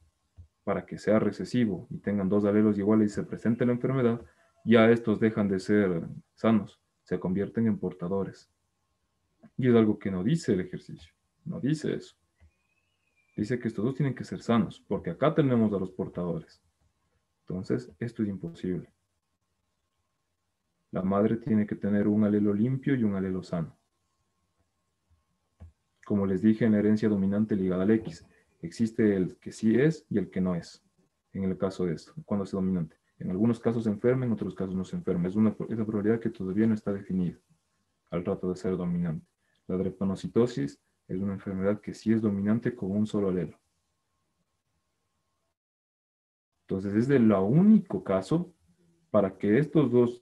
para que sea recesivo y tengan dos alelos iguales y se presente la enfermedad, ya estos dejan de ser sanos, se convierten en portadores. Y es algo que no dice el ejercicio, no dice eso. Dice que estos dos tienen que ser sanos, porque acá tenemos a los portadores. Entonces, esto es imposible. La madre tiene que tener un alelo limpio y un alelo sano. Como les dije, en la herencia dominante ligada al X, existe el que sí es y el que no es. En el caso de esto, cuando es dominante. En algunos casos se enferma, en otros casos no se enferma. Es una probabilidad que todavía no está definida al rato de ser dominante. La drepanocitosis es una enfermedad que sí es dominante con un solo alelo. Entonces es el único caso para que estos dos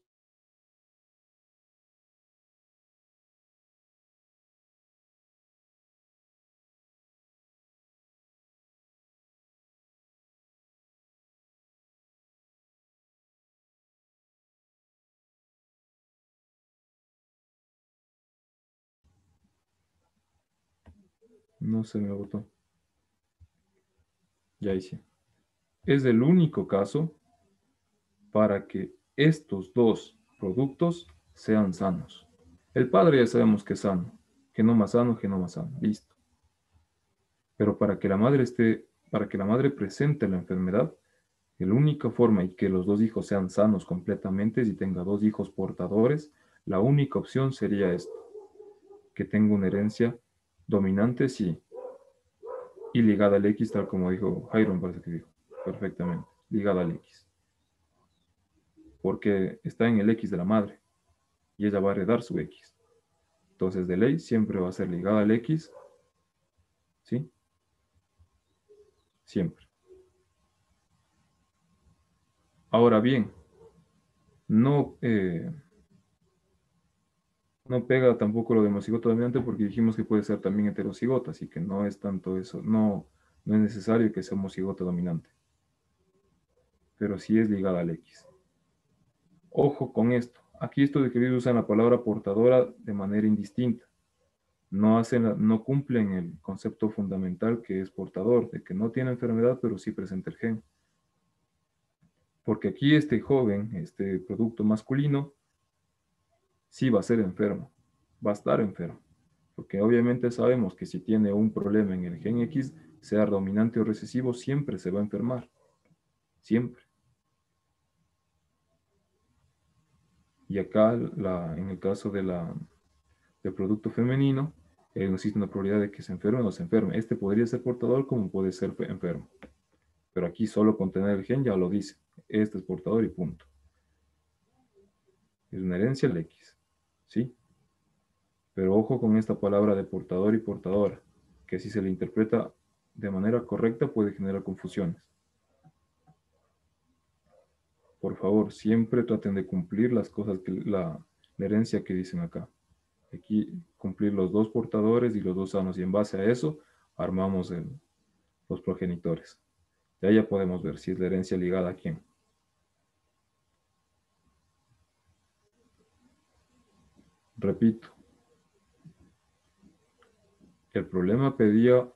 no se me agotó. Ya hice. Es el único caso para que estos dos productos sean sanos. El padre ya sabemos que es sano. Genoma sano, genoma sano. Listo. Pero para que la madre presente la enfermedad, la única forma y que los dos hijos sean sanos completamente, si tenga dos hijos portadores, la única opción sería esto. Que tenga una herencia dominante, sí. Y ligada al X, tal como dijo Jairo, me parece que dijo. Perfectamente. Ligada al X. Porque está en el X de la madre. Y ella va a heredar su X. Entonces, de ley, siempre va a ser ligada al X. ¿Sí? Siempre. Ahora bien, no, no pega tampoco lo de homocigoto dominante porque dijimos que puede ser también heterocigota, así que no es tanto eso. No, no es necesario que sea homocigoto dominante. Pero sí es ligada al X. Ojo con esto. Aquí esto de que ellos usan la palabra portadora de manera indistinta. No cumplen el concepto fundamental que es portador, de que no tiene enfermedad, pero sí presenta el gen. Porque aquí este joven, este producto masculino, sí va a ser enfermo, va a estar enfermo. Porque obviamente sabemos que si tiene un problema en el gen X, sea dominante o recesivo, siempre se va a enfermar. Siempre. Y acá, en el caso del producto femenino, existe una probabilidad de que se enferme o no se enferme. Este podría ser portador como puede ser enfermo. Pero aquí solo con tener el gen ya lo dice. Este es portador y punto. Es una herencia el X. ¿Sí? Pero ojo con esta palabra de portador y portadora, que si se le interpreta de manera correcta puede generar confusiones. Por favor, siempre traten de cumplir las cosas que la herencia que dicen acá. Aquí cumplir los dos portadores y los dos sanos, y en base a eso armamos los progenitores. De ahí ya podemos ver si es la herencia ligada a quién. Repito, el problema pedía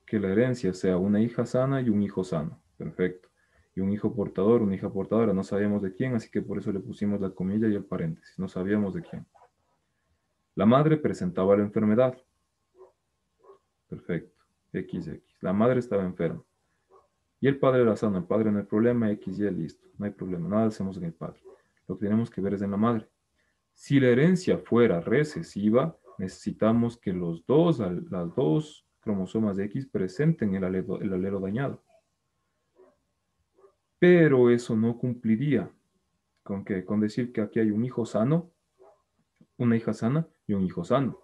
que la herencia sea una hija sana y un hijo sano. Perfecto. Y un hijo portador, una hija portadora. No sabíamos de quién, así que por eso le pusimos la comilla y el paréntesis. No sabíamos de quién. La madre presentaba la enfermedad. Perfecto. XX. La madre estaba enferma. Y el padre era sano. El padre no hay problema. XY, listo. No hay problema. Nada hacemos en el padre. Lo que tenemos que ver es en la madre. Si la herencia fuera recesiva, necesitamos que las dos cromosomas de X presenten el alelo dañado. Pero eso no cumpliría con decir que aquí hay un hijo sano, una hija sana y un hijo sano.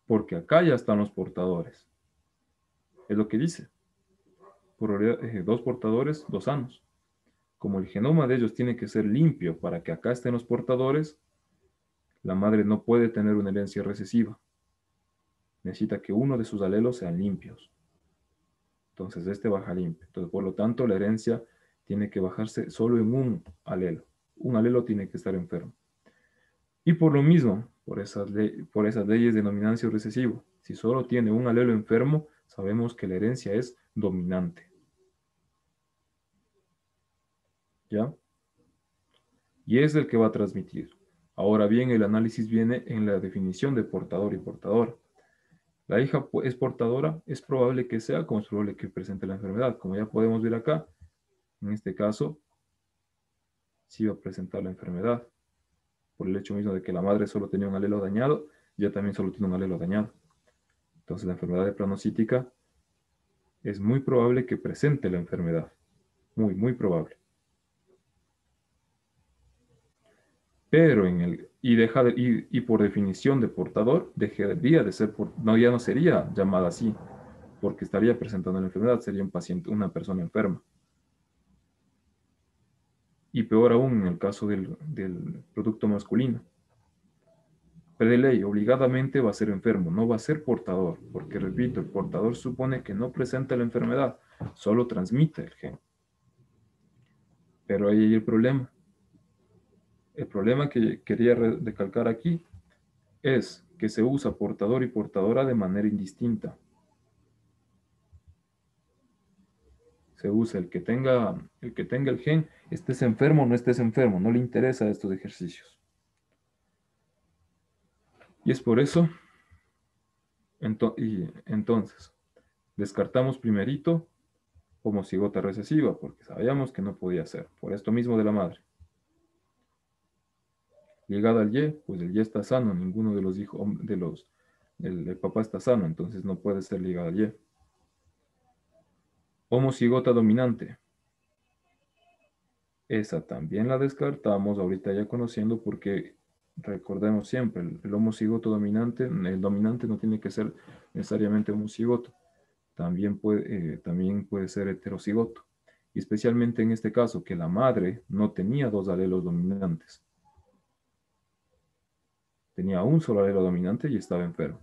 porque acá ya están los portadores. Es lo que dice. Probabilidad, dos portadores, dos sanos. Como el genoma de ellos tiene que ser limpio para que acá estén los portadores, la madre no puede tener una herencia recesiva. Necesita que uno de sus alelos sean limpios. Entonces este baja limpio. Entonces, por lo tanto, la herencia tiene que bajarse solo en un alelo. Un alelo tiene que estar enfermo. Y por lo mismo, por esas leyes de dominancia o recesivo, si solo tiene un alelo enfermo, sabemos que la herencia es dominante. ¿Ya? Y es el que va a transmitir. Ahora bien, el análisis viene en la definición de portador y portadora. La hija es portadora, es probable que sea, como es probable que presente la enfermedad. Como ya podemos ver acá, en este caso, sí va a presentar la enfermedad. Por el hecho mismo de que la madre solo tenía un alelo dañado, ya también solo tiene un alelo dañado. Entonces la enfermedad de planocítica es muy probable que presente la enfermedad. Muy, muy probable. Pero y por definición de portador, dejaría de ser, ya no sería llamada así, porque estaría presentando la enfermedad, sería un paciente, una persona enferma. Y peor aún en el caso del producto masculino. Pero de ley, obligadamente va a ser enfermo, no va a ser portador, porque repito, el portador supone que no presenta la enfermedad, solo transmite el gen. Pero ahí hay el problema. El problema que quería recalcar aquí es que se usa portador y portadora de manera indistinta. Se usa el que tenga el gen, estés enfermo o no estés enfermo, no le interesa estos ejercicios. Y es por eso, entonces, descartamos primerito homocigota recesiva, porque sabíamos que no podía ser, por esto mismo de la madre. Ligada al Y, pues el Y está sano, ninguno de los hijos, el papá está sano, entonces no puede ser ligada al Y. Homocigota dominante. Esa también la descartamos ahorita ya conociendo porque recordemos siempre, el homocigoto dominante, el dominante no tiene que ser necesariamente homocigoto, también puede ser heterocigoto. Y especialmente en este caso, que la madre no tenía dos alelos dominantes. Tenía un solo alelo dominante y estaba enfermo.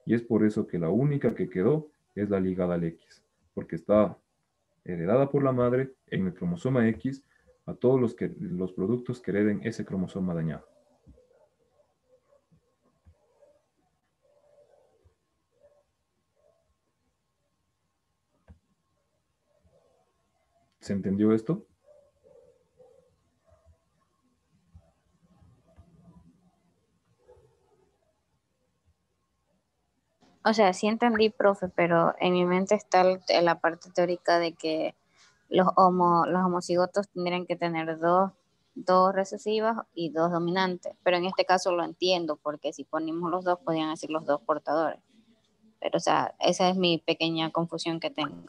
Y es por eso que la única que quedó es la ligada al X, porque está heredada por la madre en el cromosoma X a todos los productos que hereden ese cromosoma dañado. ¿Se entendió esto? O sea, sí entendí, profe, pero en mi mente está la parte teórica de que los homocigotos tendrían que tener dos recesivas y dos dominantes. Pero en este caso lo entiendo, porque si ponemos los dos, podrían ser los dos portadores. Pero, o sea, esa es mi pequeña confusión que tengo.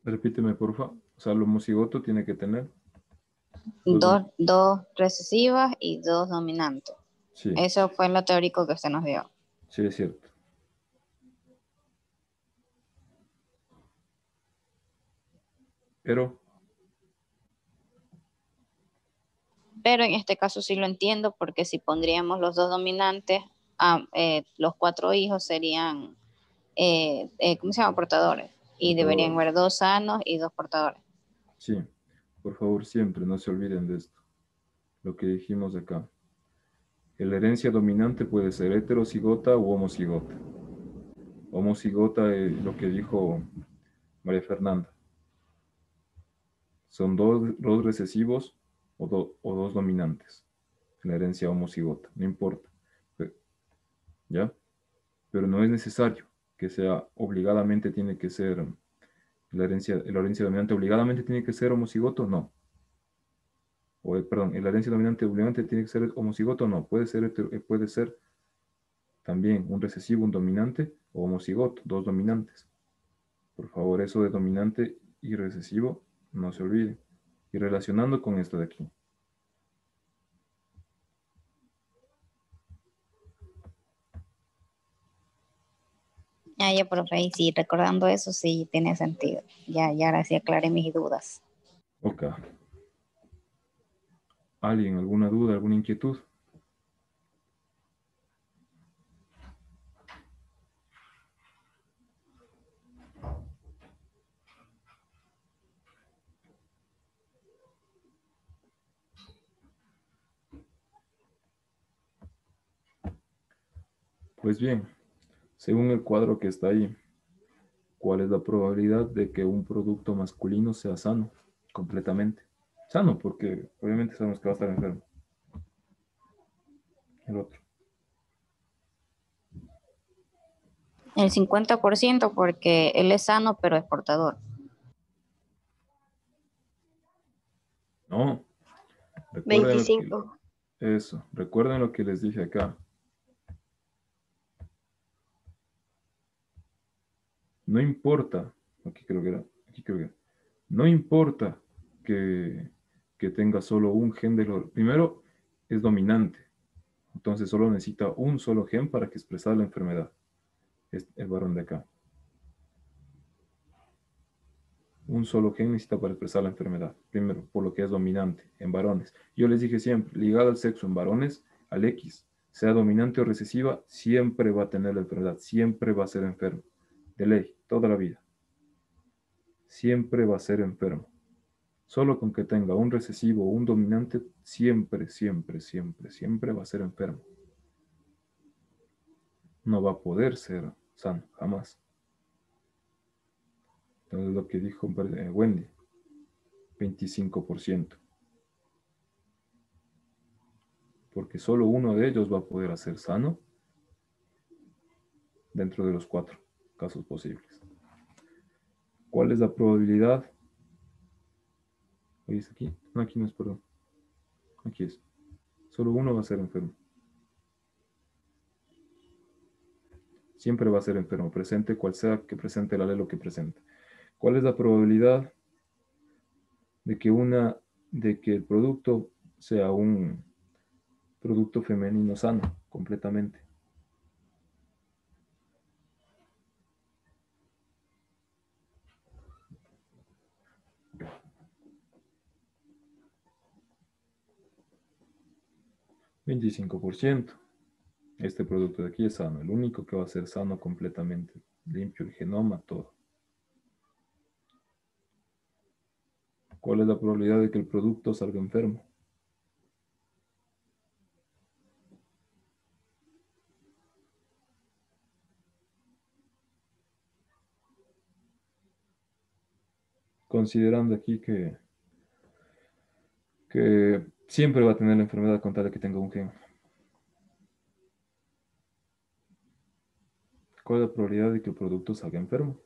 Repíteme, porfa. O sea, el homocigoto tiene que tener dos. Dos recesivas y dos dominantes. Sí, Eso fue lo teórico que usted nos dio. sí es cierto. Pero En este caso sí lo entiendo, porque si pondríamos los dos dominantes, los 4 hijos serían, ¿cómo se llama? Portadores. Y deberían portadores. haber 2 sanos y 2 portadores. Sí, por favor, siempre no se olviden de esto. Lo que dijimos acá. La herencia dominante puede ser heterocigota u homocigota. Homocigota es lo que dijo María Fernanda. Son dos recesivos o dos dominantes. La herencia homocigota, no importa. ¿Ya? Pero no es necesario que sea obligadamente tiene que ser la herencia dominante obligadamente tiene que ser homocigoto, no. Perdón, la herencia dominante obligadamente tiene que ser homocigoto, no. Puede ser también un recesivo, un dominante o homocigoto, dos dominantes. Por favor, eso de dominante y recesivo, no se olvide. Y relacionando con esto de aquí. Ah, ya, profe, y sí, recordando eso, sí, tiene sentido. Ya ahora sí aclaré mis dudas. Ok. ¿Alguien, alguna duda, alguna inquietud? Pues bien, según el cuadro que está ahí, ¿cuál es la probabilidad de que un producto masculino sea sano completamente? Sano, porque obviamente sabemos que va a estar enfermo. El otro. El 50% porque él es sano, pero es portador. No, recuerden lo que, 25. eso, recuerden lo que les dije acá. No importa, aquí creo que era, no importa que, que tenga solo un gen de lo, primero es dominante, entonces solo necesita un solo gen para que expresar la enfermedad. Es el varón de acá. Un solo gen necesita para expresar la enfermedad. Primero, por lo que es dominante en varones. Yo les dije siempre, ligado al sexo en varones, al X, sea dominante o recesiva, siempre va a tener la enfermedad, siempre va a ser enfermo. De ley, toda la vida. Siempre va a ser enfermo. Solo con que tenga un recesivo o un dominante, siempre, siempre, siempre, siempre va a ser enfermo. No va a poder ser sano, jamás. Entonces lo que dijo Wendy, 25%. Porque solo uno de ellos va a poder hacer sano dentro de los 4 casos posibles. ¿Cuál es la probabilidad? Ahí está aquí. No, aquí no es, perdón. Aquí es. Solo uno va a ser enfermo. Siempre va a ser enfermo, presente cual sea que presente el alelo que presente. ¿Cuál es la probabilidad de que el producto sea un producto femenino sano completamente? $25%. Este producto de aquí es sano, el único que va a ser sano completamente, limpio el genoma, todo. ¿Cuál es la probabilidad de que el producto salga enfermo? Considerando aquí que siempre va a tener la enfermedad con tal de que tenga un gen. ¿Cuál es la probabilidad de que el producto salga enfermo?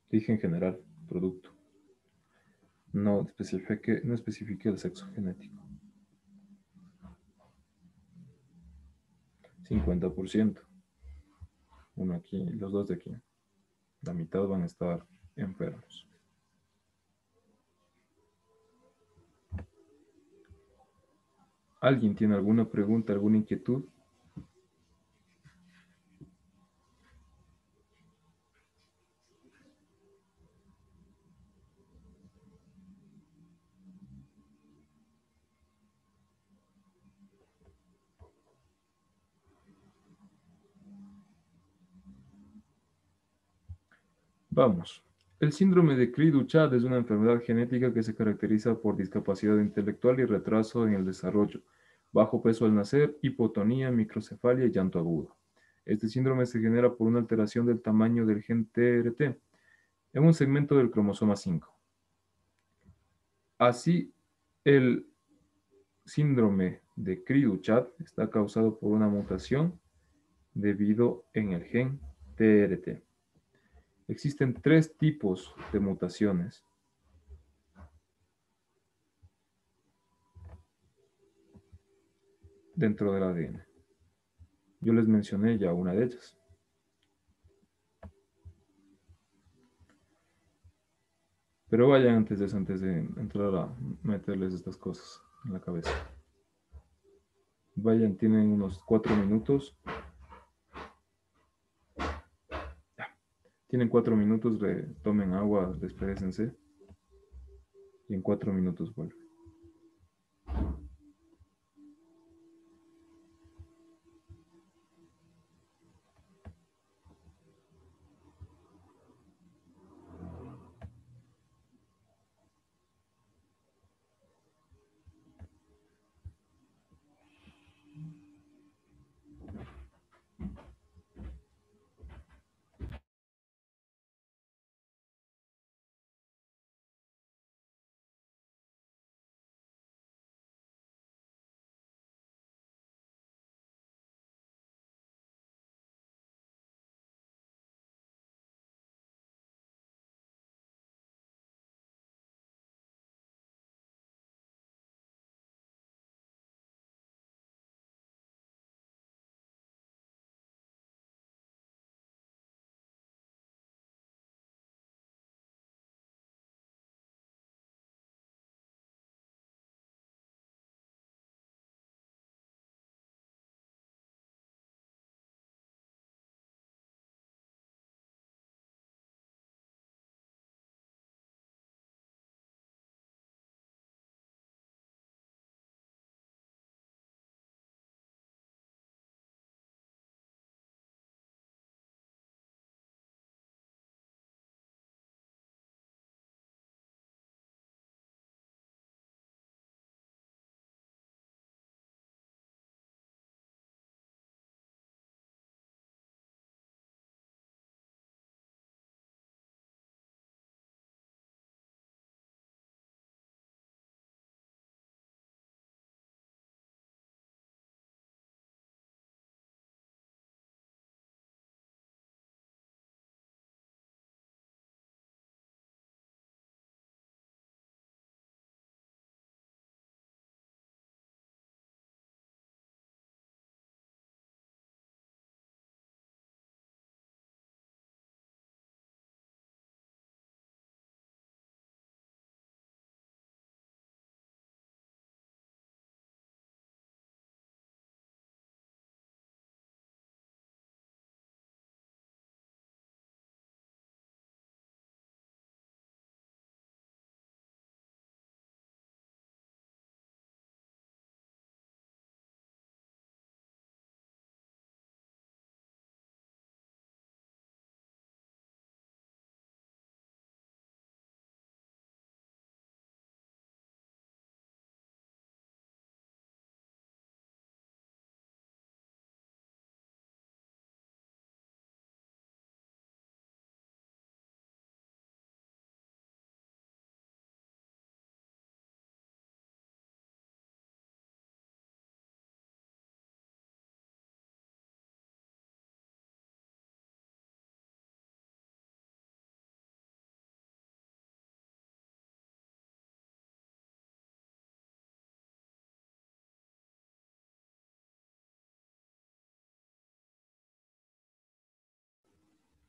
Dije en general, producto. No especifique el sexo genético. 50%. Uno aquí, los dos de aquí. La mitad van a estar enfermos. ¿Alguien tiene alguna pregunta, alguna inquietud? Vamos. El síndrome de Cri-du-Chat es una enfermedad genética que se caracteriza por discapacidad intelectual y retraso en el desarrollo, bajo peso al nacer, hipotonía, microcefalia y llanto agudo. Este síndrome se genera por una alteración del tamaño del gen TRT en un segmento del cromosoma 5. Así, el síndrome de Cri-du-Chat está causado por una mutación debido en el gen TRT. Existen 3 tipos de mutaciones dentro del ADN. Yo les mencioné ya una de ellas. Pero vayan antes de entrar a meterles estas cosas. en la cabeza. Vayan, tienen unos 4 minutos. Ya. Tienen 4 minutos, tomen agua, despéjense. Y en 4 minutos vuelven.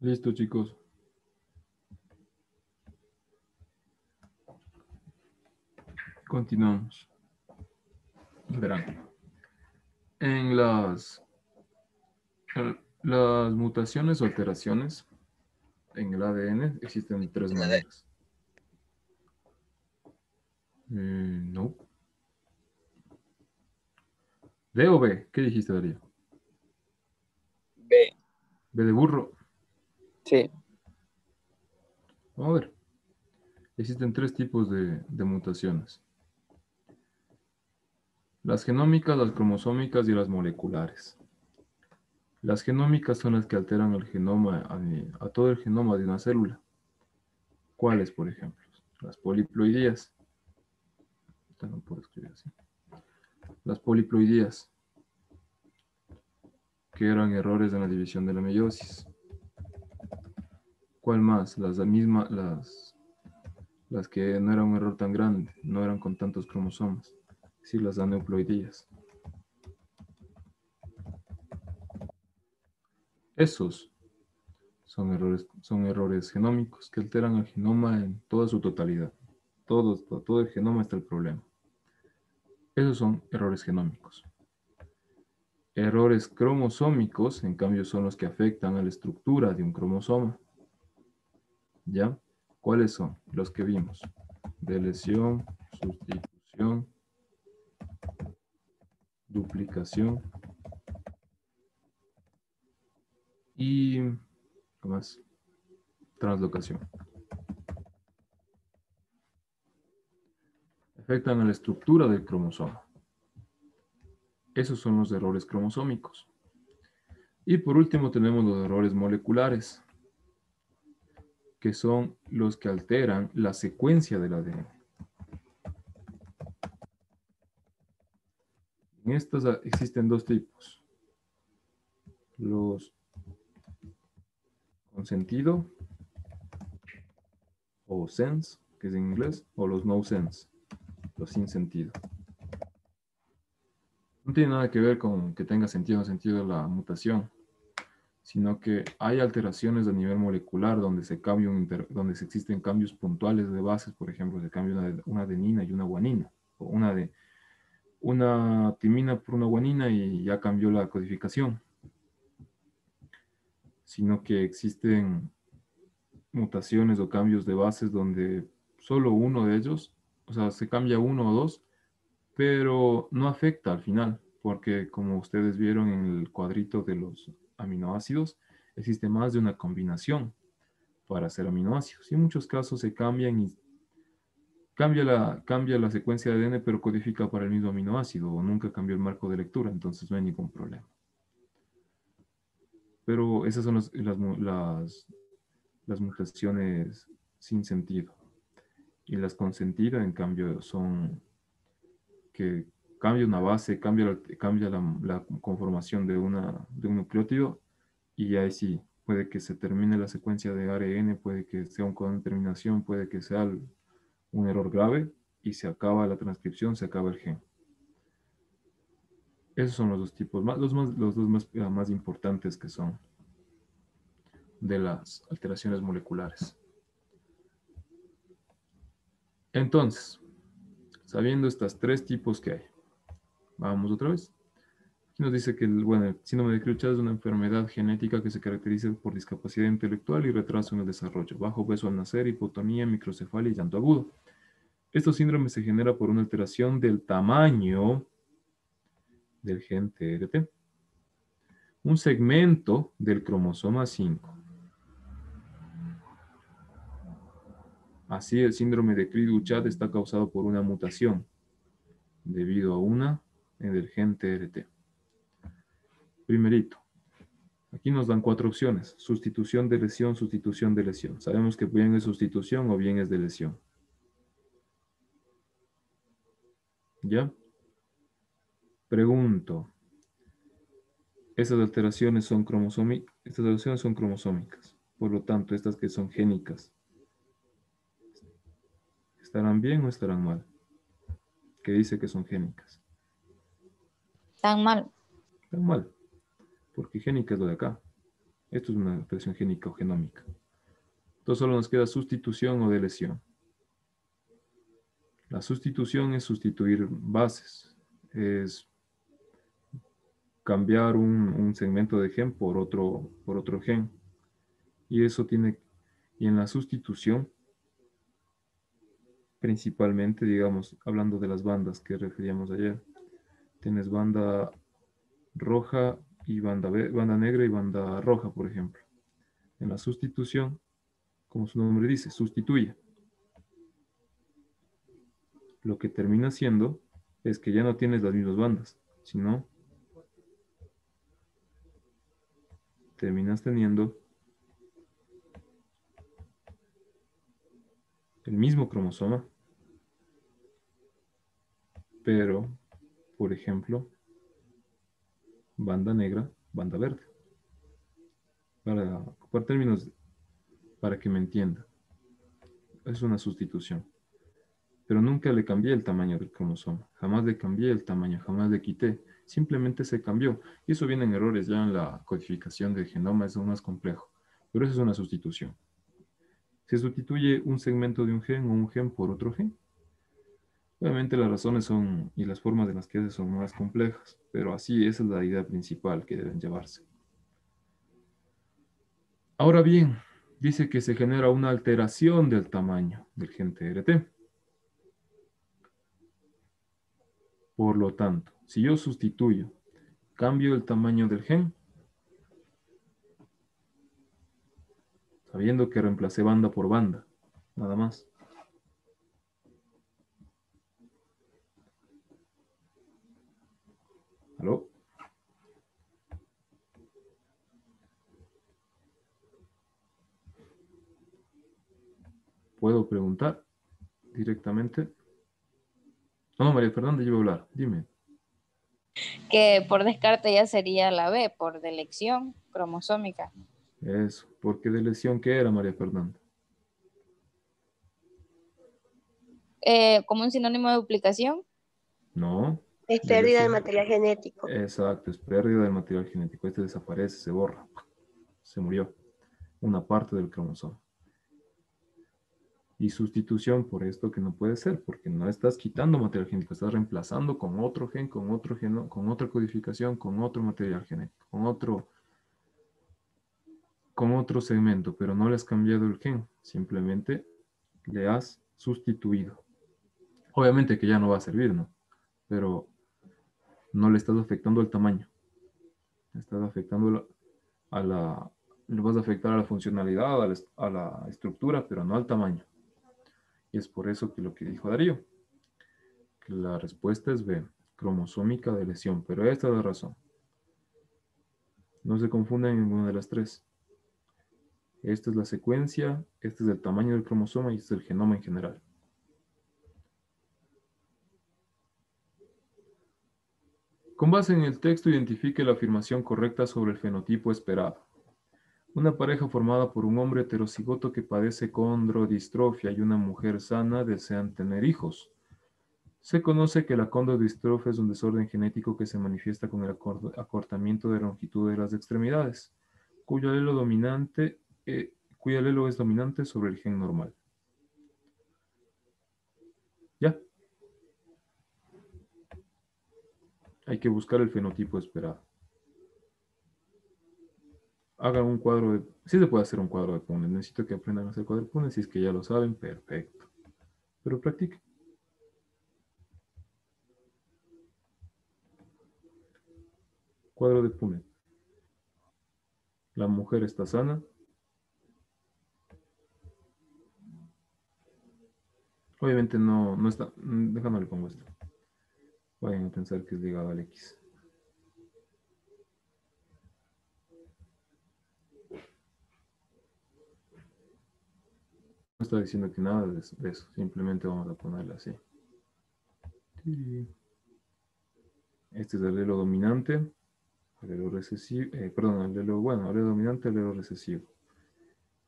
Listo, chicos. Continuamos. Verán. En las mutaciones o alteraciones en el ADN existen 3 maneras. No. ¿D o B? ¿Qué dijiste, Darío? B. B de burro. Sí. Vamos a ver. Existen 3 tipos de mutaciones. Las genómicas, las cromosómicas y las moleculares. Las genómicas son las que alteran el genoma, a todo el genoma de una célula. ¿Cuáles, por ejemplo? Las poliploidías. No puedo escribir así. Las poliploidías, que eran errores en la división de la meiosis. ¿Cuál más? Las que no eran un error tan grande, no eran con tantos cromosomas. Sí, las aneuploidías. Esos son errores genómicos que alteran el genoma en toda su totalidad. Todo el genoma está el problema. Esos son errores genómicos. Errores cromosómicos, en cambio, son los que afectan a la estructura de un cromosoma. ¿Ya? ¿Cuáles son? Los que vimos. Deleción, sustitución, duplicación y ¿qué más? Translocación. Afectan a la estructura del cromosoma. Esos son los errores cromosómicos. Y por último tenemos los errores moleculares, que son los que alteran la secuencia del ADN. En estas existen dos tipos. Los con sentido, o sense, que es en inglés, o los no sense, los sin sentido. No tiene nada que ver con que tenga sentido o no sentido la mutación, sino que hay alteraciones a nivel molecular donde se existen cambios puntuales de bases. Por ejemplo, se cambia una adenina y una guanina, o una timina por una guanina y ya cambió la codificación. Sino que existen mutaciones o cambios de bases donde solo uno de ellos, o sea, se cambia uno o dos, pero no afecta al final, porque como ustedes vieron en el cuadrito de los aminoácidos, existe más de una combinación para hacer aminoácidos. Y en muchos casos se cambian y cambia la secuencia de ADN, pero codifica para el mismo aminoácido, o nunca cambió el marco de lectura, entonces no hay ningún problema. Pero esas son las mutaciones sin sentido. Y las con sentido, en cambio, son que cambia una base, cambia la conformación de un nucleótido, y ahí sí, puede que se termine la secuencia de ARN, puede que sea un codón de terminación, puede que sea un error grave, y se acaba la transcripción, se acaba el gen. Esos son los dos tipos, los dos más importantes que son de las alteraciones moleculares. Entonces, sabiendo estos tres tipos que hay, vamos otra vez. Aquí nos dice que el síndrome de Creutzfeldt es una enfermedad genética que se caracteriza por discapacidad intelectual y retraso en el desarrollo, bajo peso al nacer, hipotonía, microcefalia y llanto agudo. Estos síndromes se generan por una alteración del tamaño del gen TRT, un segmento del cromosoma 5. Así, el síndrome de Creutzfeldt está causado por una mutación debido a una en el gen TRT. Primerito, aquí nos dan 4 opciones: sustitución de lesión, sustitución de lesión. Sabemos que bien es sustitución o bien es de lesión. ¿Ya? Pregunto, estas alteraciones son cromosómicas. Por lo tanto, estas que son génicas, ¿estarán bien o estarán mal? Que dice que son génicas. Tan mal. Están mal, porque génica es lo de acá. Esto es una alteración génica o genómica. Entonces solo nos queda sustitución o de lesión. La sustitución es sustituir bases. Es cambiar un segmento de gen por otro gen. Y en la sustitución, principalmente, digamos, hablando de las bandas que referíamos ayer, tienes banda roja y banda negra y banda roja, por ejemplo. En la sustitución, como su nombre dice, sustituye. Lo que termina siendo es que ya no tienes las mismas bandas, sino terminas teniendo el mismo cromosoma, pero, por ejemplo, banda negra, banda verde. Para ocupar términos para que me entienda. Es una sustitución. Pero nunca le cambié el tamaño del cromosoma. Jamás le cambié el tamaño, jamás le quité. Simplemente se cambió. Y eso viene en errores ya en la codificación del genoma, es aún más complejo. Pero eso es una sustitución. Se sustituye un segmento de un gen o un gen por otro gen. Obviamente las razones son y las formas de las que hace son más complejas, pero así esa es la idea principal que deben llevarse. Ahora bien, dice que se genera una alteración del tamaño del gen TRT. Por lo tanto, si yo sustituyo, cambio el tamaño del gen, sabiendo que reemplacé banda por banda, nada más. ¿Aló? ¿Puedo preguntar directamente? No, María Fernanda, yo voy a hablar. Dime. Que por descarte ya sería la B, por delección cromosómica. Eso. ¿Por qué de lesión qué era, María Fernanda? Como un sinónimo de duplicación. No. Es De pérdida de lesión. material genético. Exacto, es pérdida del material genético. Este desaparece, se borra. Se murió. Una parte del cromosoma. Y sustitución por esto que no puede ser, porque no estás quitando material genético, estás reemplazando con otro gen, con otro gen, con otra codificación, con otro material genético, con otro segmento, pero no le has cambiado el gen, simplemente le has sustituido. Obviamente que ya no va a servir, ¿no? Pero no le estás afectando el tamaño, le estás afectando le vas a afectar a la funcionalidad, a la estructura, pero no al tamaño. Y es por eso que lo que dijo Darío, que la respuesta es B, cromosómica de lesión, pero esta es la razón. No se confunden en ninguna de las tres. Esta es la secuencia, este es el tamaño del cromosoma y este es el genoma en general. Con base en el texto, identifique la afirmación correcta sobre el fenotipo esperado. Una pareja formada por un hombre heterocigoto que padece condrodistrofia y una mujer sana desean tener hijos. Se conoce que la condrodistrofia es un desorden genético que se manifiesta con el acortamiento de longitud de las extremidades, cuyo alelo es dominante sobre el gen normal. ¿Ya? Hay que buscar el fenotipo esperado. Hagan un cuadro de... Sí se puede hacer un cuadro de Punnett. Necesito que aprendan a hacer cuadro de Punnett. Si es que ya lo saben, perfecto. Pero practiquen. Cuadro de Punnett. La mujer está sana. Obviamente no está... Déjame le pongo esto. Vayan a pensar que es ligado al X. No está diciendo que nada de eso. Simplemente vamos a ponerle así. Este es el alelo dominante. Alelo recesivo. Perdón, alelo dominante, alelo recesivo.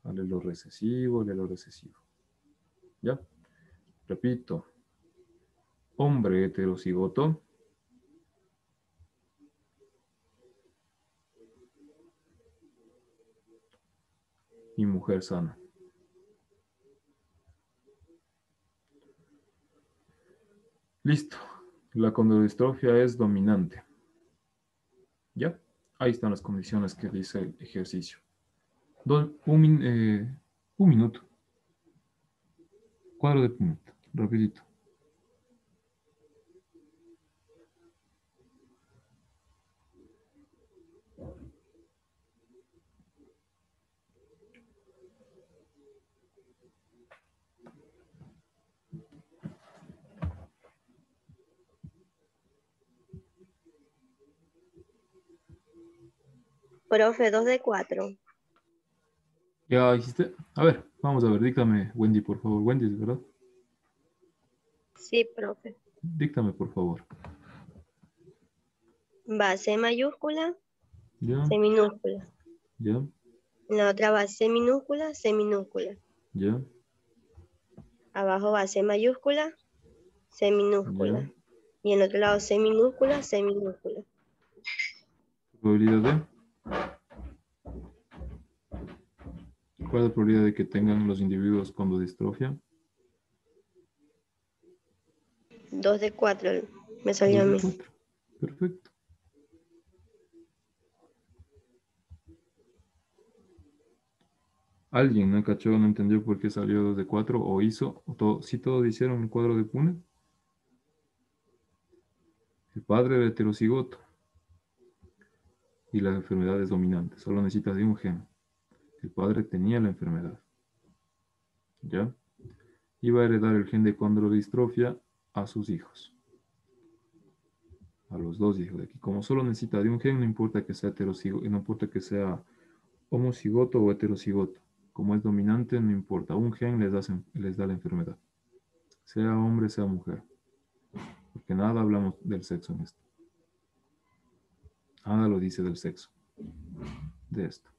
Alelo recesivo, alelo recesivo. ¿Ya? Repito. Hombre heterocigoto. Y mujer sana. Listo. La condrodistrofia es dominante. ¿Ya? Ahí están las condiciones que dice el ejercicio. Un minuto. Cuadro de Punnett. Rapidito. Profe, 2 de 4. ¿Ya hiciste? A ver, vamos a ver. Díctame, Wendy, por favor. Wendy, ¿verdad? Sí, profe. Díctame, por favor. Va C mayúscula, ¿Ya? C minúscula. ¿Ya? La otra va C minúscula, C minúscula. ¿Ya? Abajo va C mayúscula, C minúscula. ¿Ya? Y en el otro lado C minúscula, C minúscula. ¿Probabilidad de? ¿Cuál es la probabilidad de que tengan los individuos con distrofia? 2 de 4 me salió a 2 mí. de 4. Perfecto. ¿Alguien no cachó, no entendió por qué salió 2 de 4 o hizo? O todo, si todos hicieron el cuadro de Punnett. El padre era heterocigoto y la enfermedad es dominante. Solo necesita de un gen. El padre tenía la enfermedad. ¿Ya? Iba a heredar el gen de condrodistrofia a sus hijos. A los dos hijos de aquí. Como solo necesita de un gen, no importa que sea heterocigoto, no importa que sea homocigoto o heterocigoto. Como es dominante, no importa. Un gen les da la enfermedad. Sea hombre, sea mujer. Porque nada hablamos del sexo en esto. Nada lo dice del sexo. De esto.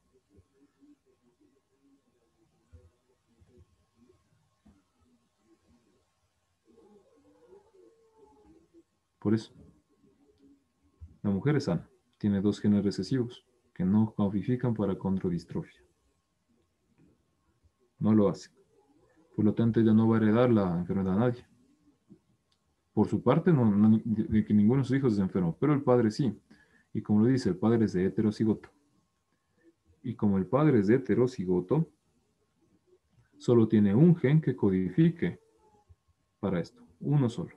Por eso. La mujer es sana. Tiene 2 genes recesivos que no codifican para condrodistrofia. No lo hace. Por lo tanto, ella no va a heredar la enfermedad a nadie. Por su parte, de que ninguno de sus hijos es enfermo, pero el padre sí. Y como lo dice, el padre es de heterocigoto. Y como el padre es de heterocigoto, solo tiene un gen que codifique para esto. Uno solo.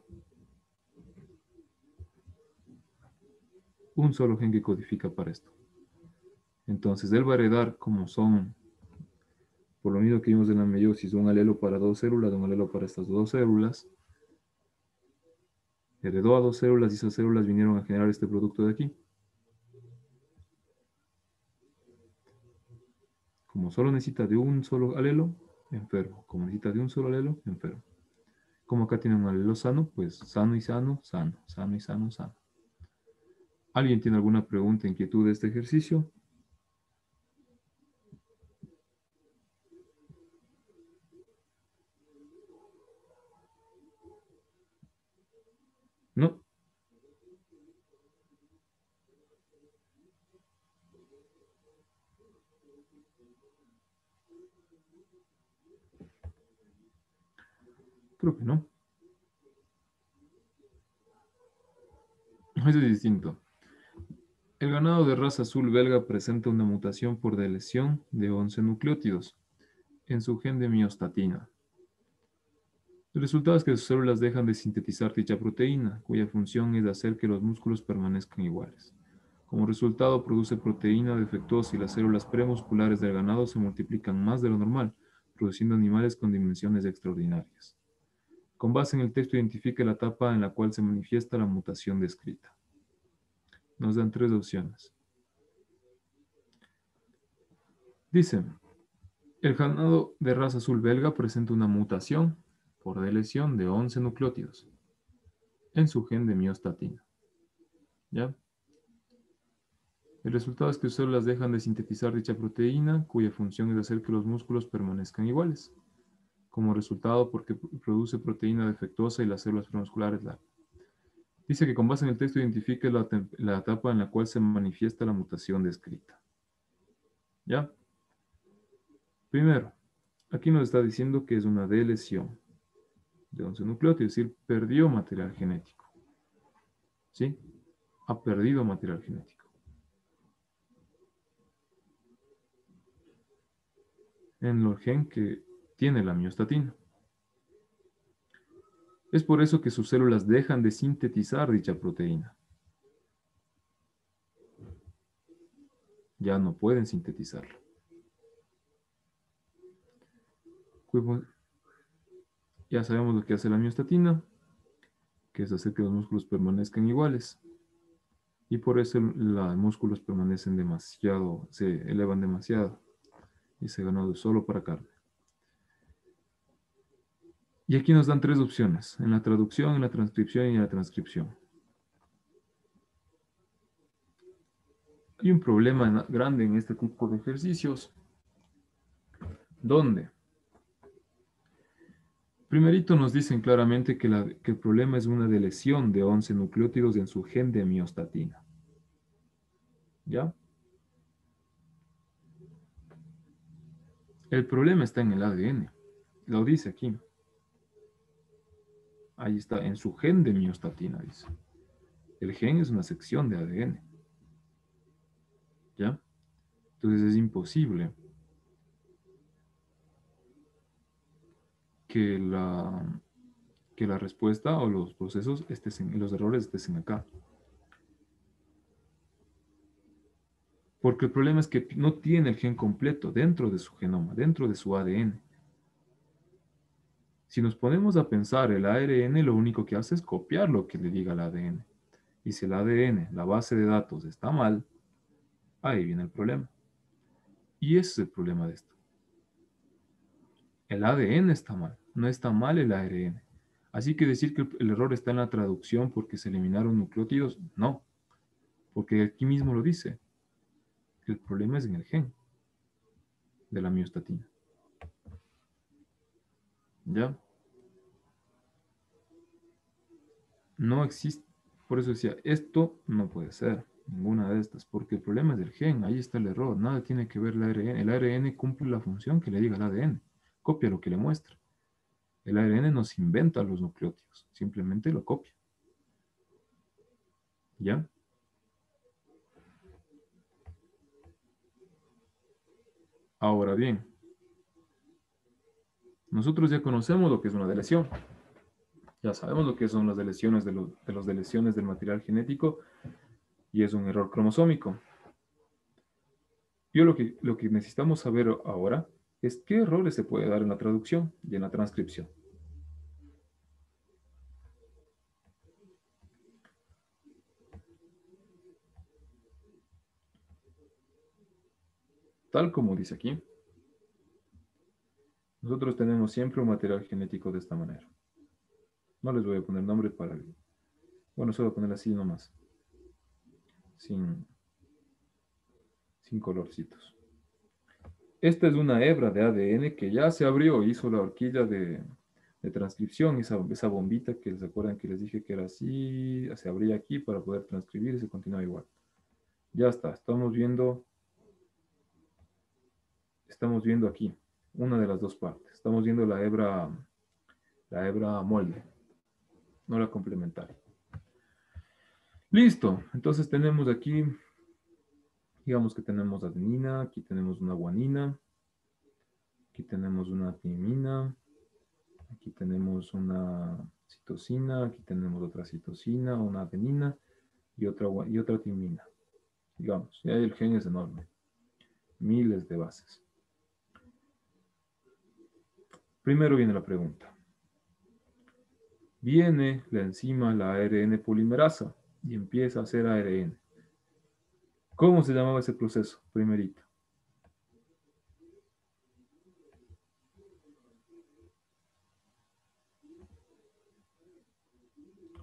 Un solo gen que codifica para esto. Entonces, él va a heredar como son, por lo mismo que vimos en la meiosis, un alelo para 2 células, un alelo para estas 2 células. Heredó a 2 células y esas células vinieron a generar este producto de aquí. Como solo necesita de un solo alelo, enfermo. Como necesita de un solo alelo, enfermo. Como acá tiene un alelo sano, pues sano y sano, sano, sano y sano, sano. ¿Alguien tiene alguna pregunta, inquietud de este ejercicio? No. Creo que no. Eso es distinto. El ganado de raza azul belga presenta una mutación por delesión de 11 nucleótidos en su gen de miostatina. El resultado es que sus células dejan de sintetizar dicha proteína, cuya función es hacer que los músculos permanezcan iguales. Como resultado, produce proteína defectuosa y las células premusculares del ganado se multiplican más de lo normal, produciendo animales con dimensiones extraordinarias. Con base en el texto, identifique la etapa en la cual se manifiesta la mutación descrita. Nos dan 3 opciones. Dice, el ganado de raza azul belga presenta una mutación por delesión de 11 nucleótidos en su gen de miostatina. ¿Ya? El resultado es que sus células dejan de sintetizar dicha proteína, cuya función es hacer que los músculos permanezcan iguales. Como resultado, porque produce proteína defectuosa y las células premusculares la. Dice que con base en el texto identifique la etapa en la cual se manifiesta la mutación descrita. ¿Ya? Primero, aquí nos está diciendo que es una delesión de 11 nucleótidos, es decir, perdió material genético. ¿Sí? Ha perdido material genético. En el gen que tiene la miostatina. Es por eso que sus células dejan de sintetizar dicha proteína. Ya no pueden sintetizarla. Ya sabemos lo que hace la miostatina, que es hacer que los músculos permanezcan iguales. Y por eso los músculos permanecen demasiado, se elevan demasiado. Y ese ganado es solo para carne. Y aquí nos dan 3 opciones, en la traducción, en la transcripción y en la transcripción. Hay un problema grande en este tipo de ejercicios, donde primerito nos dicen claramente que el problema es una delesión de 11 nucleótidos en su gen de miostatina. ¿Ya? El problema está en el ADN. Lo dice aquí. Ahí está, en su gen de miostatina, dice. El gen es una sección de ADN. ¿Ya? Entonces es imposible que la respuesta o los procesos, los errores estén acá. Porque el problema es que no tiene el gen completo dentro de su genoma, dentro de su ADN. Si nos ponemos a pensar, el ARN lo único que hace es copiar lo que le diga el ADN. Y si el ADN, la base de datos, está mal, ahí viene el problema. Y ese es el problema de esto. El ADN está mal, no está mal el ARN. Así que decir que el error está en la traducción porque se eliminaron nucleótidos, no. Porque aquí mismo lo dice. El problema es en el gen de la miostatina. ¿Ya? No existe. Por eso decía, esto no puede ser ninguna de estas, porque el problema es del gen, ahí está el error, nada tiene que ver el ARN. El ARN cumple la función que le diga el ADN, copia lo que le muestra. El ARN no se inventa los nucleótidos, simplemente lo copia. ¿Ya? Ahora bien, nosotros ya conocemos lo que es una deleción. Ya sabemos lo que son las deleciones de las deleciones del material genético y es un error cromosómico. Lo que necesitamos saber ahora es qué errores se puede dar en la traducción y en la transcripción. Tal como dice aquí, nosotros tenemos siempre un material genético de esta manera. No les voy a poner nombre para el... Bueno, solo voy a poner así nomás. Sin colorcitos. Esta es una hebra de ADN que ya se abrió, hizo la horquilla de transcripción, esa bombita que se acuerdan que les dije que era así, se abría aquí para poder transcribir y se continúa igual. Ya está, estamos viendo aquí una de las dos partes. Estamos viendo la hebra molde, no la complementaria. Listo, entonces tenemos aquí, digamos que tenemos adenina, aquí tenemos una guanina, aquí tenemos una timina, aquí tenemos una citosina, aquí tenemos otra citosina, una adenina y otra timina. Digamos, y ahí el gen es enorme, miles de bases. Primero viene la pregunta. Viene la enzima, la ARN polimerasa, y empieza a hacer ARN. ¿Cómo se llamaba ese proceso? Primerito.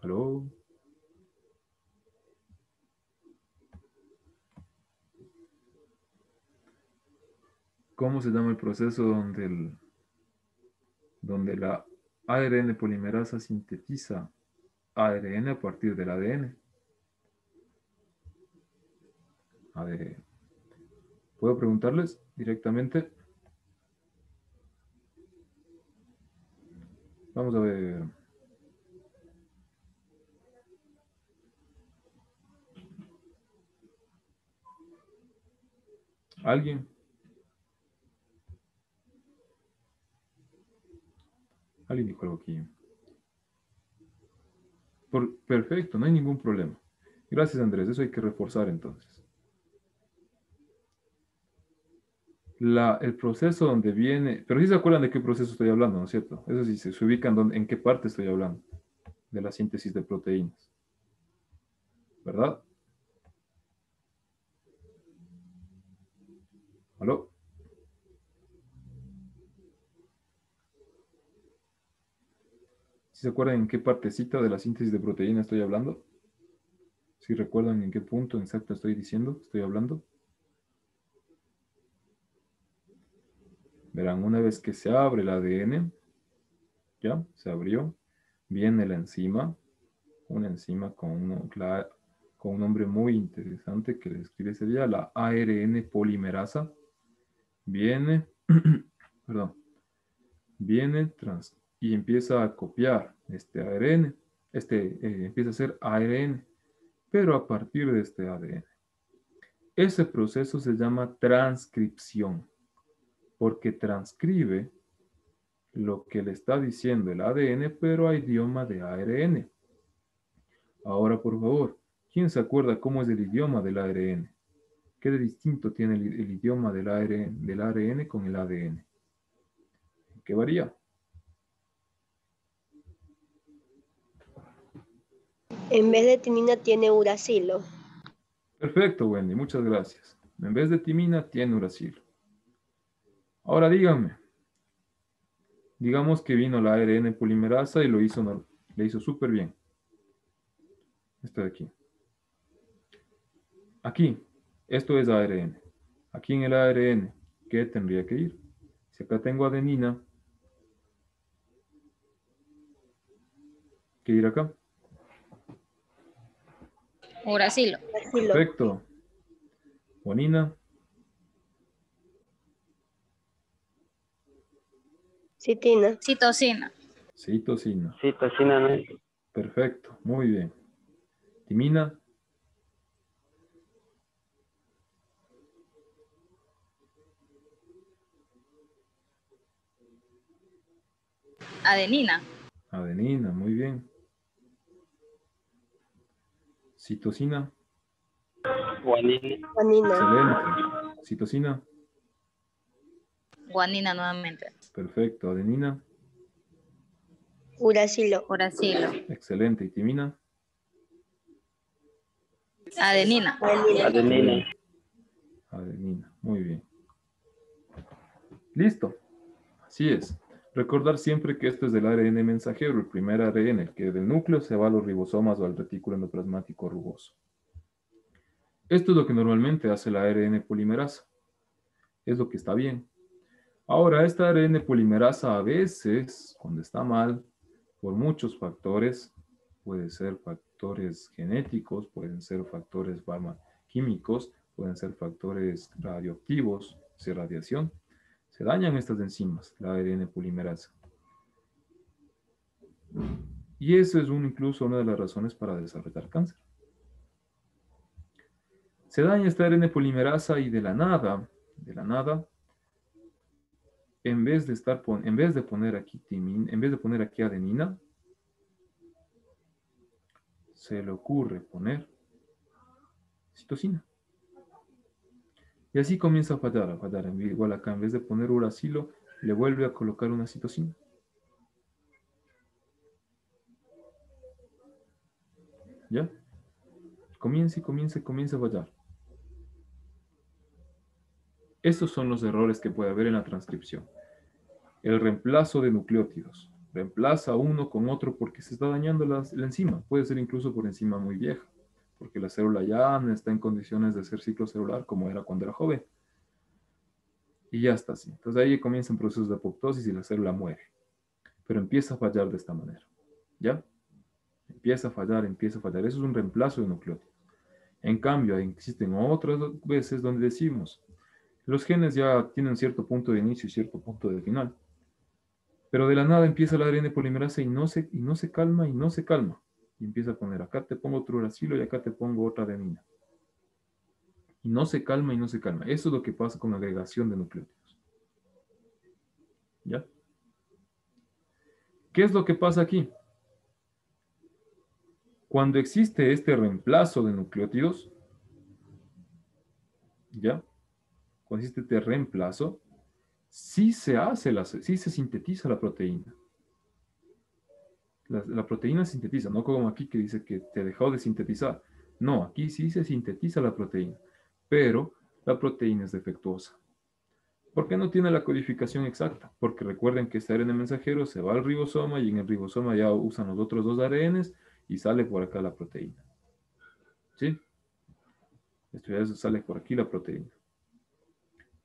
¿Aló? ¿Cómo se llama el proceso donde la ARN polimerasa sintetiza ARN a partir del ADN? A ver, ¿puedo preguntarles directamente? Vamos a ver. ¿Alguien? Alguien dijo algo aquí. Perfecto, no hay ningún problema. Gracias, Andrés. Eso hay que reforzar entonces. El proceso donde viene... Pero sí se acuerdan de qué proceso estoy hablando, ¿no es cierto? Eso sí, se ubican en qué parte estoy hablando de la síntesis de proteínas. ¿Verdad? ¿Aló? ¿Sí se acuerdan en qué partecita de la síntesis de proteína estoy hablando? ¿Sí recuerdan en qué punto exacto estoy hablando? Verán, una vez que se abre el ADN, ya, se abrió, viene la enzima, una enzima con un nombre muy interesante que describe ese día, la ARN polimerasa, viene, perdón, viene, y empieza a copiar este ARN, empieza a hacer ARN, pero a partir de este ADN. Ese proceso se llama transcripción, porque transcribe lo que le está diciendo el ADN, pero a idioma de ARN. Ahora, por favor, ¿quién se acuerda cómo es el idioma del ARN? ¿Qué de distinto tiene el idioma del ARN con el ADN? ¿Qué varía? En vez de timina tiene uracilo. Perfecto, Wendy, muchas gracias. En vez de timina, tiene uracilo. Ahora díganme, digamos que vino la ARN polimerasa y le hizo súper bien. Esto de aquí. Aquí, esto es ARN. Aquí en el ARN, ¿qué tendría que ir? Si acá tengo adenina, ¿qué ir acá? Uracilo. Uracilo. Perfecto. Guanina, Citina. Citosina. citosina. Citosina, ¿no? Perfecto, muy bien. Timina, Adenina. adenina, muy bien. Citosina, Guanina. Guanina. excelente. Citosina, Guanina nuevamente. perfecto. Adenina, Uracilo. Uracilo. excelente. Y timina, Adenina. Adenina. Adenina. excelente. Adenina, muy bien. Listo. Así es. Recordar siempre que esto es del ARN mensajero, el primer ARN, el que del núcleo se va a los ribosomas o al retículo endoplasmático rugoso. Esto es lo que normalmente hace la ARN polimerasa. Es lo que está bien. Ahora, esta ARN polimerasa a veces, cuando está mal, por muchos factores, pueden ser factores genéticos, pueden ser factores químicos, pueden ser factores radioactivos, de radiación, se dañan estas enzimas, la ARN polimerasa. Y eso es incluso una de las razones para desarrollar cáncer. Se daña esta ARN polimerasa y de la nada, en vez de poner aquí timina, en vez de poner aquí adenina, se le ocurre poner citosina. Y así comienza a fallar. Igual acá, en vez de poner uracilo, le vuelve a colocar una citosina. ¿Ya? Comienza a fallar. Estos son los errores que puede haber en la transcripción. El reemplazo de nucleótidos. Reemplaza uno con otro porque se está dañando la enzima. Puede ser incluso por enzima muy vieja, porque la célula ya no está en condiciones de hacer ciclo celular como era cuando era joven. Y ya está así. Entonces ahí comienzan procesos de apoptosis y la célula muere. Pero empieza a fallar de esta manera. ¿Ya? Empieza a fallar. Eso es un reemplazo de nucleótidos. En cambio, existen otras veces donde decimos, los genes ya tienen cierto punto de inicio y cierto punto de final. Pero de la nada empieza la ARN polimerasa y no se calma. Y empieza a poner, acá te pongo otro uracilo y acá te pongo otra adenina. Y no se calma. Eso es lo que pasa con la agregación de nucleótidos. ¿Ya? ¿Qué es lo que pasa aquí? Cuando existe este reemplazo de nucleótidos, ¿ya? Cuando existe este reemplazo, sí se sintetiza la proteína. La proteína se sintetiza, no como aquí que dice que te dejó de sintetizar. No, aquí sí se sintetiza la proteína, pero la proteína es defectuosa. ¿Por qué no tiene la codificación exacta? Porque recuerden que este ARN mensajero se va al ribosoma y en el ribosoma ya usan los otros dos ARNs y sale por acá la proteína. ¿Sí? Esto ya sale por aquí la proteína.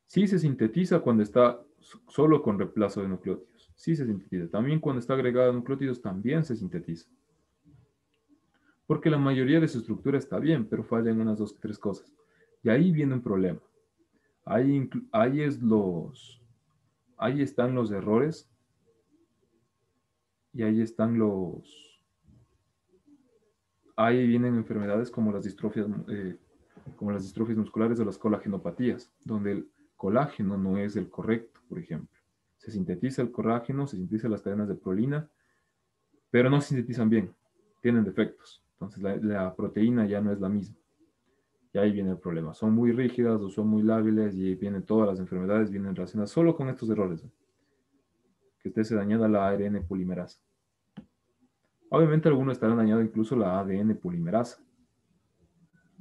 Sí se sintetiza cuando está solo con reemplazo de nucleótidos. Sí se sintetiza. También cuando está agregada a nucleótidos también se sintetiza. Porque la mayoría de su estructura está bien, pero falla en unas 2 o 3 cosas. Y ahí viene un problema. Ahí están los errores Y ahí están ahí vienen enfermedades como las distrofias musculares o las colagenopatías, donde el colágeno no es el correcto, por ejemplo. Se sintetiza el colágeno, se sintetizan las cadenas de prolina, pero no se sintetizan bien, tienen defectos. Entonces la proteína ya no es la misma. Y ahí viene el problema. Son muy rígidas o son muy lábiles y vienen todas las enfermedades, vienen relacionadas solo con estos errores. Que esté dañada la ARN polimerasa. Obviamente algunos estarán dañados incluso la ADN polimerasa.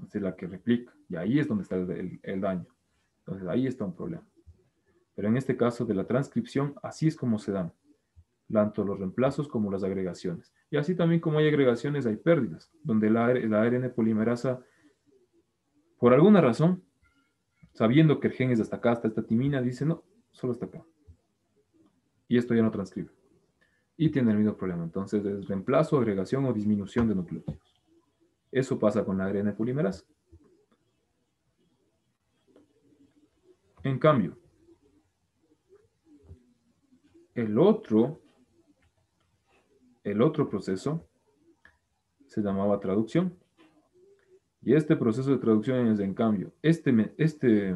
Es la que replica. Y ahí es donde está el daño. Entonces ahí está un problema. Pero en este caso de la transcripción, así es como se dan. Tanto los reemplazos como las agregaciones. Y así también como hay agregaciones, hay pérdidas. Donde la ARN polimerasa, por alguna razón, sabiendo que el gen es hasta acá, hasta esta timina, dice no, solo hasta acá. Y esto ya no transcribe. Y tiene el mismo problema. Entonces es reemplazo, agregación o disminución de nucleótidos. Eso pasa con la ARN polimerasa. En cambio, el otro proceso se llamaba traducción. Y este proceso de traducción es, en cambio, este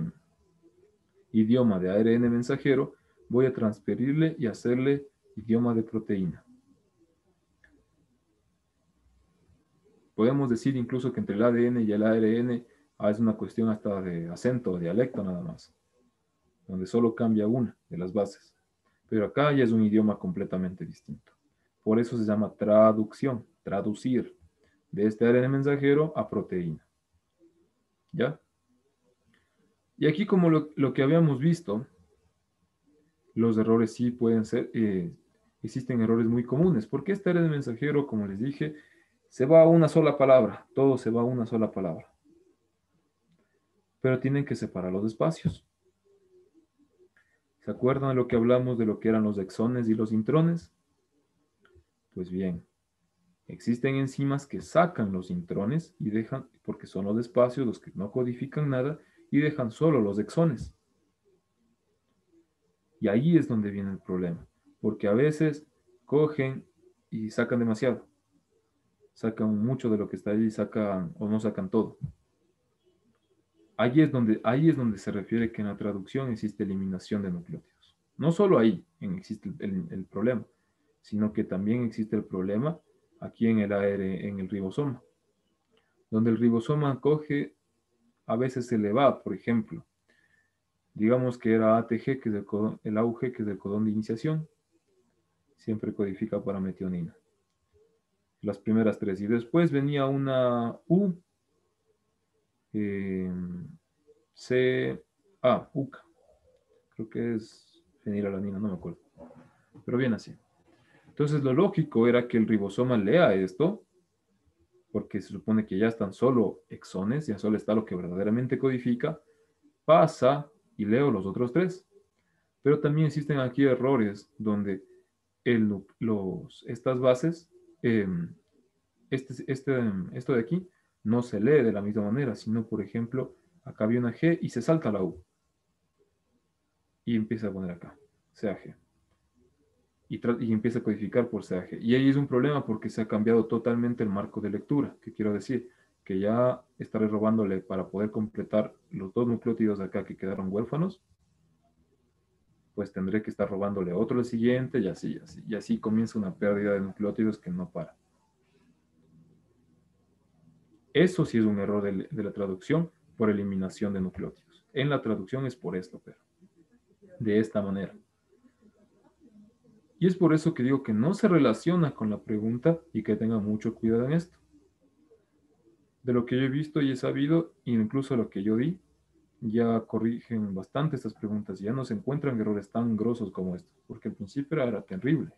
idioma de ARN mensajero, voy a transferirle y hacerle idioma de proteína. Podemos decir incluso que entre el ADN y el ARN es una cuestión hasta de acento o dialecto nada más, donde solo cambia una de las bases. Pero acá ya es un idioma completamente distinto. Por eso se llama traducción, traducir de este ARN mensajero a proteína. ¿Ya? Y aquí, como lo que habíamos visto, los errores sí pueden ser, existen errores muy comunes, porque este ARN mensajero, como les dije, se va a una sola palabra, todo se va a una sola palabra. Pero tienen que separar los espacios. ¿Se acuerdan de lo que hablamos de lo que eran los exones y los intrones? Pues bien, existen enzimas que sacan los intrones y dejan, porque son los espacios los que no codifican nada, y dejan solo los exones. Y ahí es donde viene el problema, porque a veces cogen y sacan demasiado. Sacan mucho de lo que está ahí, sacan o no sacan todo. Ahí es donde se refiere que en la traducción existe eliminación de nucleótidos. No solo ahí existe el problema, sino que también existe el problema aquí en el ribosoma, donde el ribosoma coge, a veces se le va, por ejemplo, digamos que era ATG, que es el AUG, que es el codón de iniciación, siempre codifica para metionina. Las primeras tres. Y después venía una U, UCA. Creo que es fenilalanina, no me acuerdo. Pero bien así. Entonces lo lógico era que el ribosoma lea esto, porque se supone que ya están solo exones, ya solo está lo que verdaderamente codifica, pasa y leo los otros tres. Pero también existen aquí errores donde estas bases, esto de aquí, no se lee de la misma manera, sino, por ejemplo, acá había una G y se salta la U. Y empieza a poner acá, CAG. Y empieza a codificar por CAG. Y ahí es un problema porque se ha cambiado totalmente el marco de lectura. ¿Qué quiero decir? Que ya estaré robándole para poder completar los dos nucleótidos de acá que quedaron huérfanos. Pues tendré que estar robándole otro al siguiente y así, así. Y así comienza una pérdida de nucleótidos que no para. Eso sí es un error de la traducción por eliminación de nucleótidos. En la traducción es por esto, pero de esta manera. Y es por eso que digo que no se relaciona con la pregunta y que tengan mucho cuidado en esto. De lo que yo he visto y he sabido, incluso lo que yo di, ya corrigen bastante estas preguntas. Ya no se encuentran errores tan grosos como estos. Porque al principio era terrible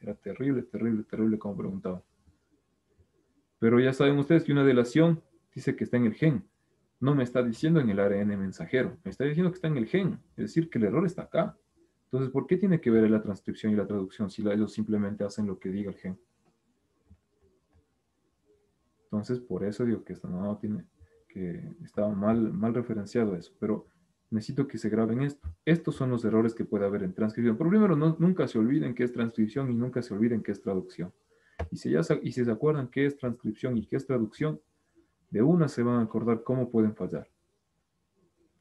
como preguntaban. Pero ya saben ustedes que una delación dice que está en el gen. No me está diciendo en el ARN mensajero. Me está diciendo que está en el gen. Es decir, que el error está acá. Entonces, ¿por qué tiene que ver la transcripción y la traducción si ellos simplemente hacen lo que diga el gen? Entonces, por eso digo que estaba mal referenciado eso. Pero necesito que se graben esto. Estos son los errores que puede haber en transcripción. Pero primero, nunca se olviden qué es transcripción y nunca se olviden qué es traducción. Y y si se acuerdan qué es transcripción y qué es traducción, de una se van a acordar cómo pueden fallar.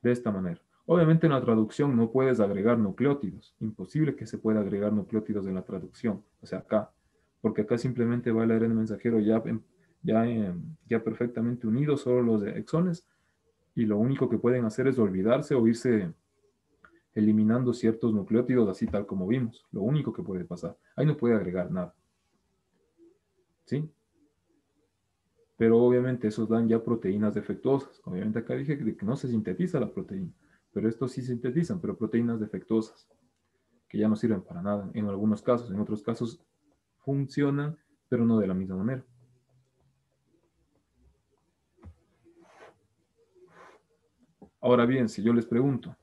De esta manera. Obviamente en la traducción no puedes agregar nucleótidos. Imposible que se pueda agregar nucleótidos en la traducción. O sea, acá. Porque acá simplemente va el ARN mensajero ya perfectamente unido, solo los exones. Y lo único que pueden hacer es olvidarse o irse eliminando ciertos nucleótidos, así tal como vimos. Lo único que puede pasar. Ahí no puede agregar nada. ¿Sí? Pero obviamente esos dan ya proteínas defectuosas. Obviamente acá dije que no se sintetiza la proteína. Pero estos sí sintetizan, pero proteínas defectuosas, que ya no sirven para nada en algunos casos. En otros casos funcionan, pero no de la misma manera. Ahora bien, si yo les pregunto,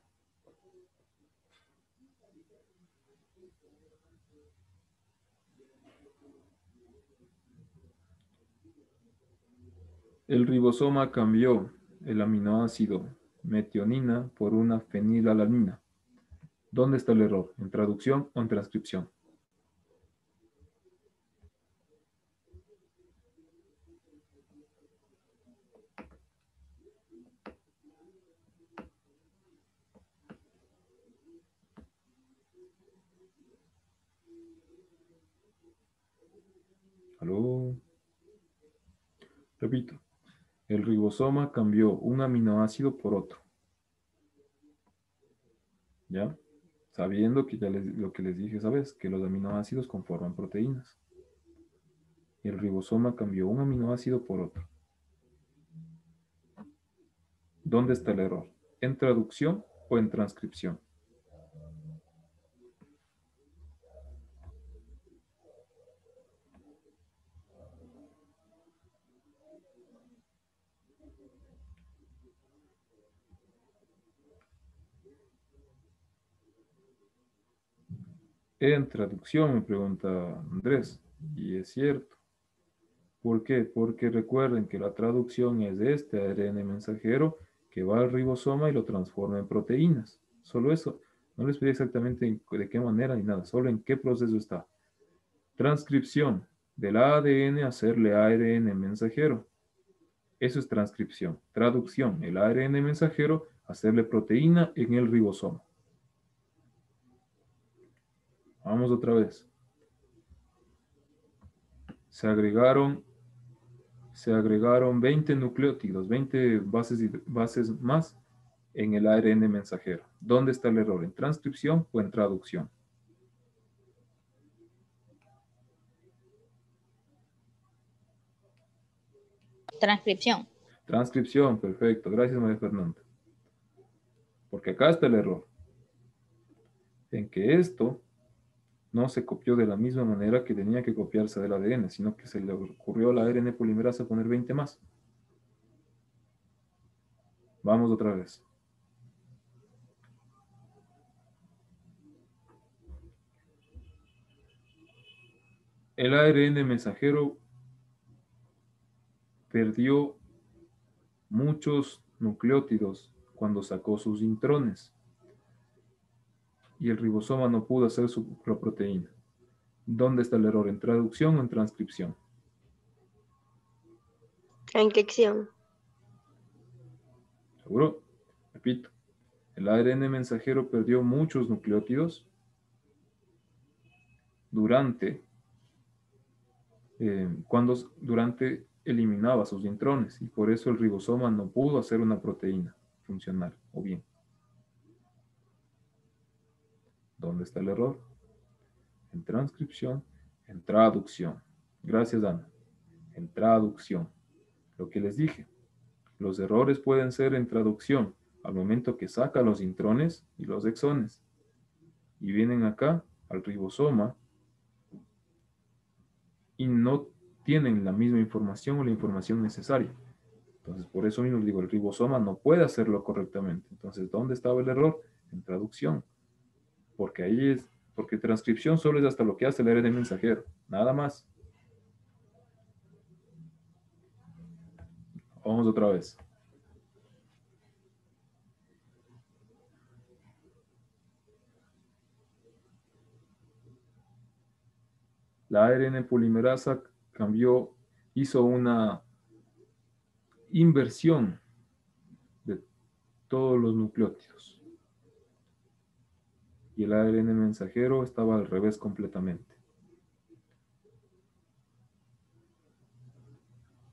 el ribosoma cambió el aminoácido metionina por una fenilalanina. ¿Dónde está el error? ¿En traducción o en transcripción? ¿Aló? Repito, el ribosoma cambió un aminoácido por otro. ¿Ya? Sabiendo que lo que les dije esa vez, que los aminoácidos conforman proteínas. Y el ribosoma cambió un aminoácido por otro. ¿Dónde está el error? ¿En traducción o en transcripción? En traducción, me pregunta Andrés. Y es cierto. ¿Por qué? Porque recuerden que la traducción es de este ARN mensajero que va al ribosoma y lo transforma en proteínas. Solo eso. No les pedí exactamente de qué manera ni nada, solo en qué proceso está. Transcripción del ADN a hacerle ARN mensajero. Eso es transcripción. Traducción, el ARN mensajero, hacerle proteína en el ribosoma. Vamos otra vez. Se agregaron 20 nucleótidos, 20 bases más en el ARN mensajero. ¿Dónde está el error? ¿En transcripción o en traducción? Transcripción. Transcripción, perfecto. Gracias, María Fernanda. Porque acá está el error. En que esto no se copió de la misma manera que tenía que copiarse del ADN, sino que se le ocurrió a la ARN polimerasa poner 20 más. Vamos otra vez. El ARN mensajero perdió muchos nucleótidos cuando sacó sus intrones y el ribosoma no pudo hacer su proteína. ¿Dónde está el error? ¿En traducción o en transcripción? Transcripción. ¿Seguro? Repito. El ARN mensajero perdió muchos nucleótidos durante eliminaba sus intrones y por eso el ribosoma no pudo hacer una proteína funcional o bien. ¿Dónde está el error? En transcripción, en traducción. Gracias, Ana. En traducción. Lo que les dije, los errores pueden ser en traducción al momento que saca los intrones y los exones y vienen acá al ribosoma y no tienen la misma información o la información necesaria. Entonces, por eso mismo les digo, el ribosoma no puede hacerlo correctamente. Entonces, ¿dónde estaba el error? En traducción. Porque transcripción solo es hasta lo que hace el ARN mensajero, nada más. Vamos otra vez. La ARN polimerasa hizo una inversión de todos los nucleótidos. Y el ARN mensajero estaba al revés completamente.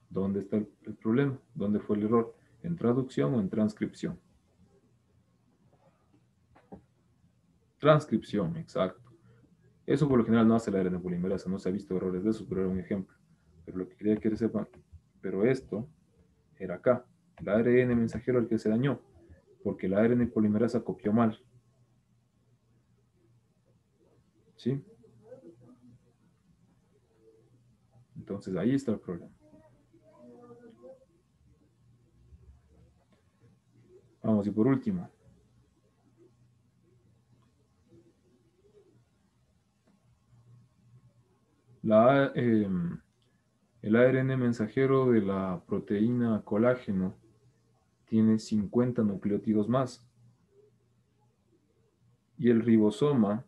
¿Dónde está el problema? ¿Dónde fue el error? ¿En traducción o en transcripción? Transcripción, exacto. Eso por lo general no hace la ARN polimerasa, no se ha visto errores de eso, pero era un ejemplo. Pero lo que quería que sepan, pero esto era acá, el ARN mensajero el que se dañó, porque la ARN polimerasa copió mal. ¿Sí? Entonces ahí está el problema. Vamos, y por último. El ARN mensajero de la proteína colágeno tiene 50 nucleótidos más. Y el ribosoma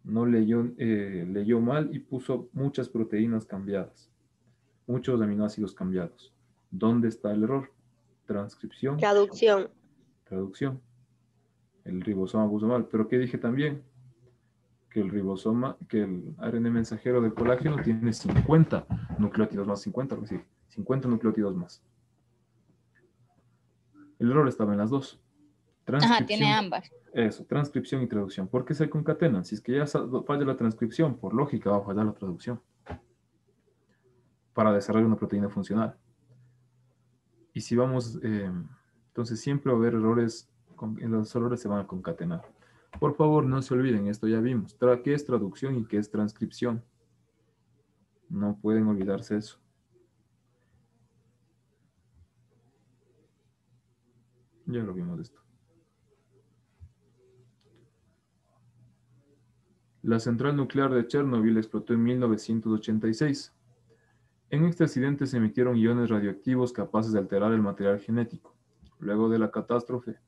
no leyó mal y puso muchas proteínas cambiadas, muchos aminoácidos cambiados. ¿Dónde está el error? Transcripción. Traducción. Traducción. El ribosoma puso mal. ¿Pero qué dije también? Que el ARN mensajero del colágeno tiene 50 nucleótidos más, 50 nucleótidos más. El error estaba en las dos. Ajá, tiene ambas. Eso, transcripción y traducción. ¿Por qué se concatenan? Si es que ya falla la transcripción, por lógica va a fallar la traducción para desarrollar una proteína funcional. Y si vamos, entonces siempre va a haber errores, los errores se van a concatenar. Por favor, no se olviden, esto ya vimos. ¿Qué es traducción y qué es transcripción? No pueden olvidarse eso. Ya lo vimos esto. La central nuclear de Chernobyl explotó en 1986. En este accidente se emitieron iones radioactivos capaces de alterar el material genético. Luego de la catástrofe,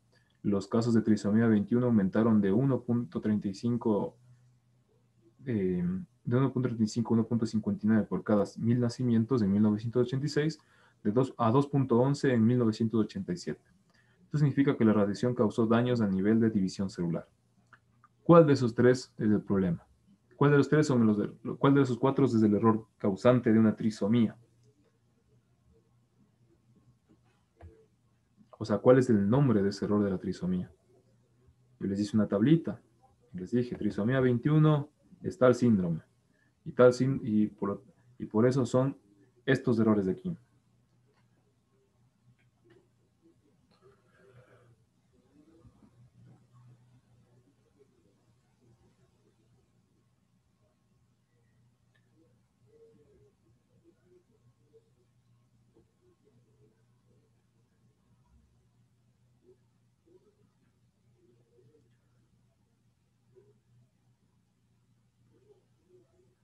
los casos de trisomía 21 aumentaron de 1.35 a 1.59 por cada 1000 nacimientos en 1986, a 2.11 en 1987. Esto significa que la radiación causó daños a nivel de división celular. ¿Cuál de esos tres es el problema? ¿Cuál de esos cuatro es el error causante de una trisomía? O sea, ¿cuál es el nombre de ese error de la trisomía? Yo les hice una tablita. Les dije, trisomía 21 está el síndrome. Y por eso son estos errores de aquí.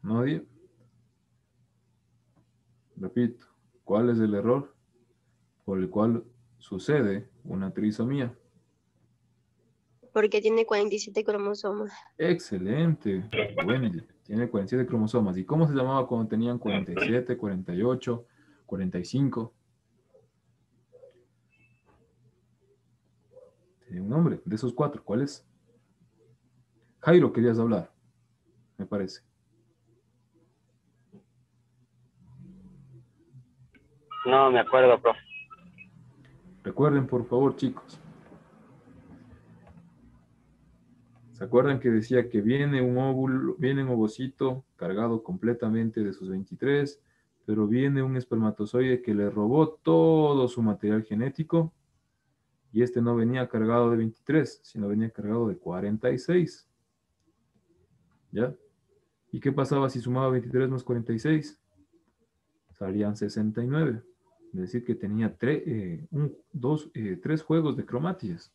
¿Nadie? Repito, ¿cuál es el error por el cual sucede una trisomía? Porque tiene 47 cromosomas. Excelente. Bueno, tiene 47 cromosomas. ¿Y cómo se llamaba cuando tenían 47, 48, 45? Tenía un nombre. De esos cuatro, ¿cuál es? Jairo, querías hablar, me parece. No me acuerdo, profe. Recuerden, por favor, chicos. ¿Se acuerdan que decía que viene un ovocito cargado completamente de sus 23, pero viene un espermatozoide que le robó todo su material genético? Y este no venía cargado de 23, sino venía cargado de 46. ¿Ya? ¿Y qué pasaba si sumaba 23 más 46? Salían 69. Es decir, que tenía 3 juegos de cromátides.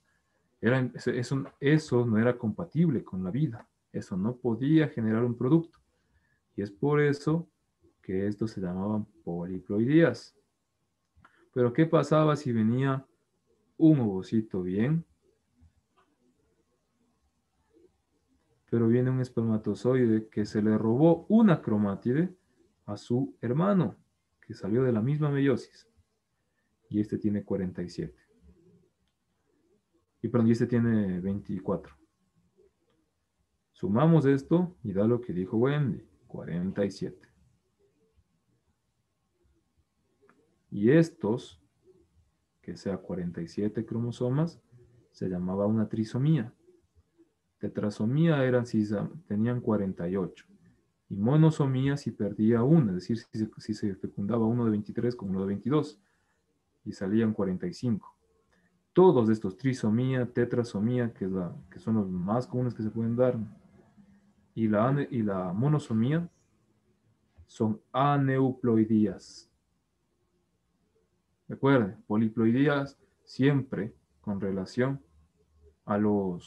Eso no era compatible con la vida. Eso no podía generar un producto. Y es por eso que estos se llamaban poliploidías. Pero ¿qué pasaba si venía un ovocito bien, pero viene un espermatozoide que se le robó una cromátide? a su hermano, que salió de la misma meiosis. Y este tiene 47. Y perdón, y este tiene 24. Sumamos esto y da lo que dijo Wendy, 47. Y estos, que sea 47 cromosomas, se llamaba una trisomía. Tetrasomía eran si tenían 48. Y monosomía si perdía uno, es decir, si se fecundaba uno de 23 con uno de 22. Y salían 45. Todos estos, trisomía, tetrasomía, que son los más comunes que se pueden dar, y la monosomía, son aneuploidías. Recuerden, poliploidías siempre con relación a un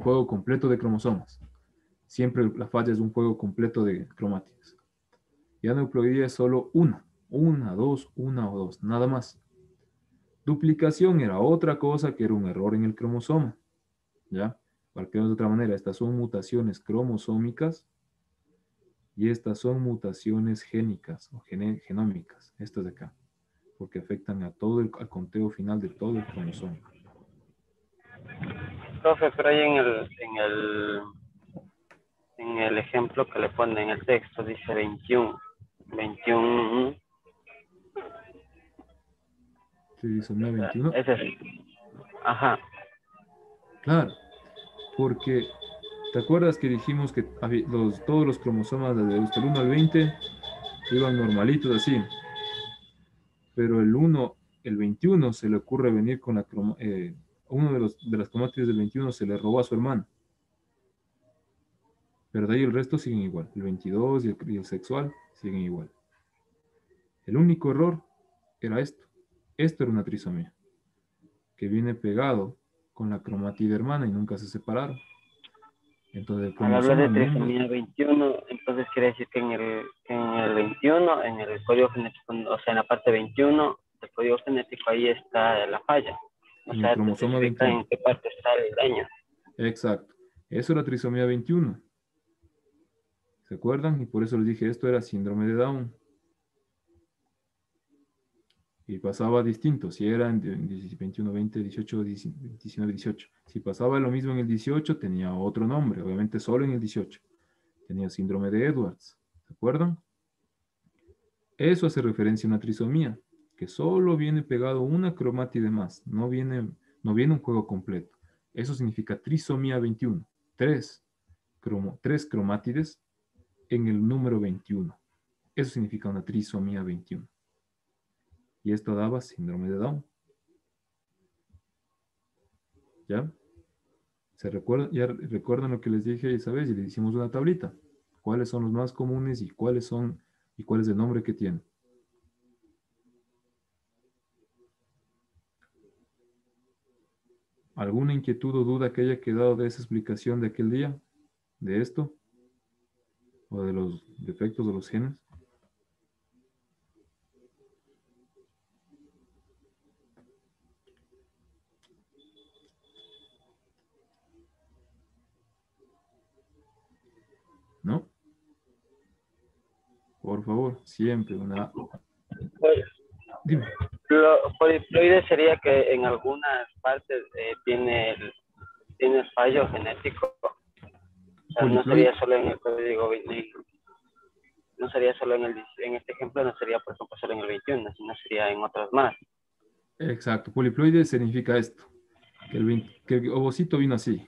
juego completo de cromosomas. Siempre la falla es un juego completo de cromátides. Y aneuploidía es solo una, dos, una o dos, nada más. Duplicación era otra cosa que era un error en el cromosoma. ¿Ya? Para que de otra manera, estas son mutaciones cromosómicas y estas son mutaciones génicas o genómicas, estas de acá, porque afectan a todo al conteo final de todo el cromosoma. Profe, pero ahí en el ejemplo que le pone en el texto dice 21. 21. Trisomía 21. Ese es. Ajá. Claro, porque ¿te acuerdas que dijimos que todos los cromosomas desde el 1 al 20 iban normalitos así? Pero el 21 se le ocurre venir con uno de las cromátides del 21 se le robó a su hermano. Pero de ahí el resto siguen igual. El 22 y el sexual siguen igual. El único error era esto. Esto era una trisomía, que viene pegado con la cromatida hermana y nunca se separaron. Entonces el Al hablar de cromosoma trisomía 21, entonces quiere decir que en el 21, en el código genético, o sea, en la parte 21 del código genético, ahí está la falla. O en el sea, te cromosoma especifica 21. en qué parte está el daño. Exacto. Eso era trisomía 21. ¿Se acuerdan? Y por eso les dije, esto era síndrome de Down. Y pasaba distinto, si era en 21, 20, 18, 19, 18. Si pasaba lo mismo en el 18, tenía otro nombre, obviamente solo en el 18. Tenía síndrome de Edwards. ¿Se acuerdan? Eso hace referencia a una trisomía, que solo viene pegado una cromátide más, no viene un juego completo. Eso significa trisomía 21. Tres cromátides en el número 21. Eso significa una trisomía 21. Y esto daba síndrome de Down. ¿Ya? ¿Ya recuerdan lo que les dije esa vez? Y le hicimos una tablita. ¿Cuáles son los más comunes y cuál es el nombre que tienen? ¿Alguna inquietud o duda que haya quedado de esa explicación de aquel día? ¿De esto? ¿O de los defectos de los genes? ¿No? Por favor, siempre una... Pues, Dime. Poliploide sería que en algunas partes tiene fallo genético. O sea, no sería solo en el código 20, no sería solo en este ejemplo, no sería, por ejemplo, solo en el 21, sino sería en otras más. Exacto. Poliploide significa esto. Que el ovocito vino así.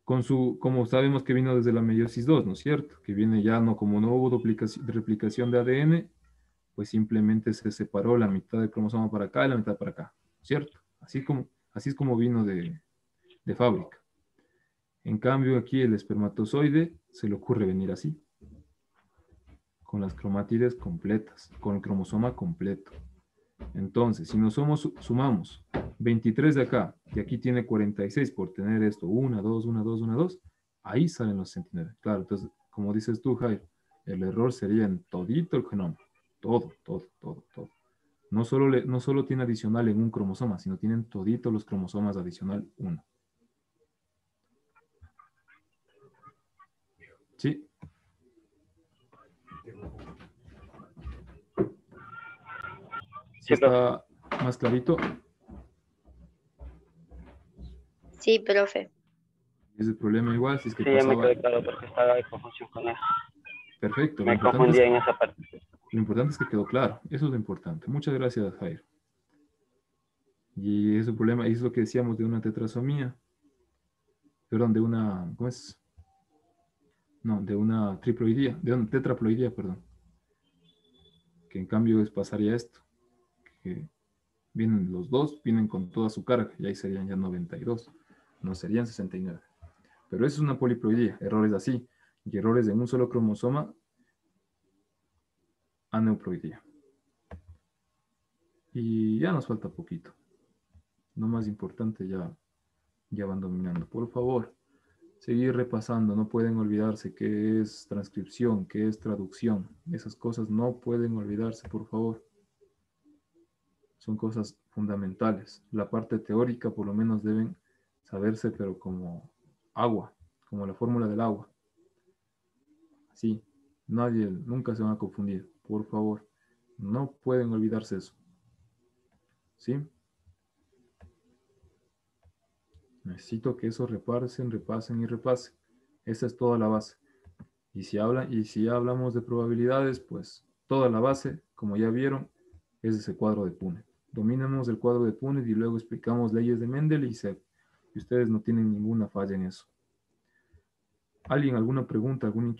Como sabemos que vino desde la meiosis 2, ¿no es cierto? Que viene ya como no hubo replicación de ADN, pues simplemente se separó la mitad del cromosoma para acá y la mitad para acá, ¿cierto? Así es como vino de fábrica. En cambio, aquí el espermatozoide se le ocurre venir así, con las cromátides completas, con el cromosoma completo. Entonces, si sumamos 23 de acá, y aquí tiene 46 por tener esto, 1, 2, 1, 2, 1, 2, ahí salen los 69. Claro, entonces, como dices tú, Jair, el error sería en todito el genoma. Todo. No solo tiene adicional en un cromosoma, sino tienen toditos los cromosomas adicional 1. ¿Sí? Sí, ¿Está más clarito? Sí, profe. Es el problema igual, si es que sí, ya me pasaba... quedé claro porque estaba de confusión con eso. Perfecto, Me confundí en esa parte. lo importante es que quedó claro. Eso es lo importante. Muchas gracias, Jair. Y ese problema es lo que decíamos de una tetrasomía. Perdón, de una... ¿Cómo es? No, de una triploidía, de una tetraploidía, perdón. Que en cambio pasaría esto. Que vienen los dos, vienen con toda su carga. Y ahí serían ya 92. No serían 69. Pero eso es una poliploidía. Errores así. Y errores en un solo cromosoma, aneuploidía. Y ya nos falta poquito. Lo más importante ya van dominando. Por favor, seguir repasando. No pueden olvidarse qué es transcripción, qué es traducción. Esas cosas no pueden olvidarse, por favor. Son cosas fundamentales. La parte teórica por lo menos deben saberse, pero como agua, como la fórmula del agua. Así, nunca se van a confundir. Por favor, no pueden olvidarse eso. ¿Sí? Necesito que eso repasen y repasen. Esa es toda la base. Y si ya hablamos de probabilidades, pues toda la base, como ya vieron, es ese cuadro de Punnett. Dominamos el cuadro de Punnett y luego explicamos leyes de Mendel y ustedes no tienen ninguna falla en eso. ¿Alguien, alguna pregunta, alguna inquietud?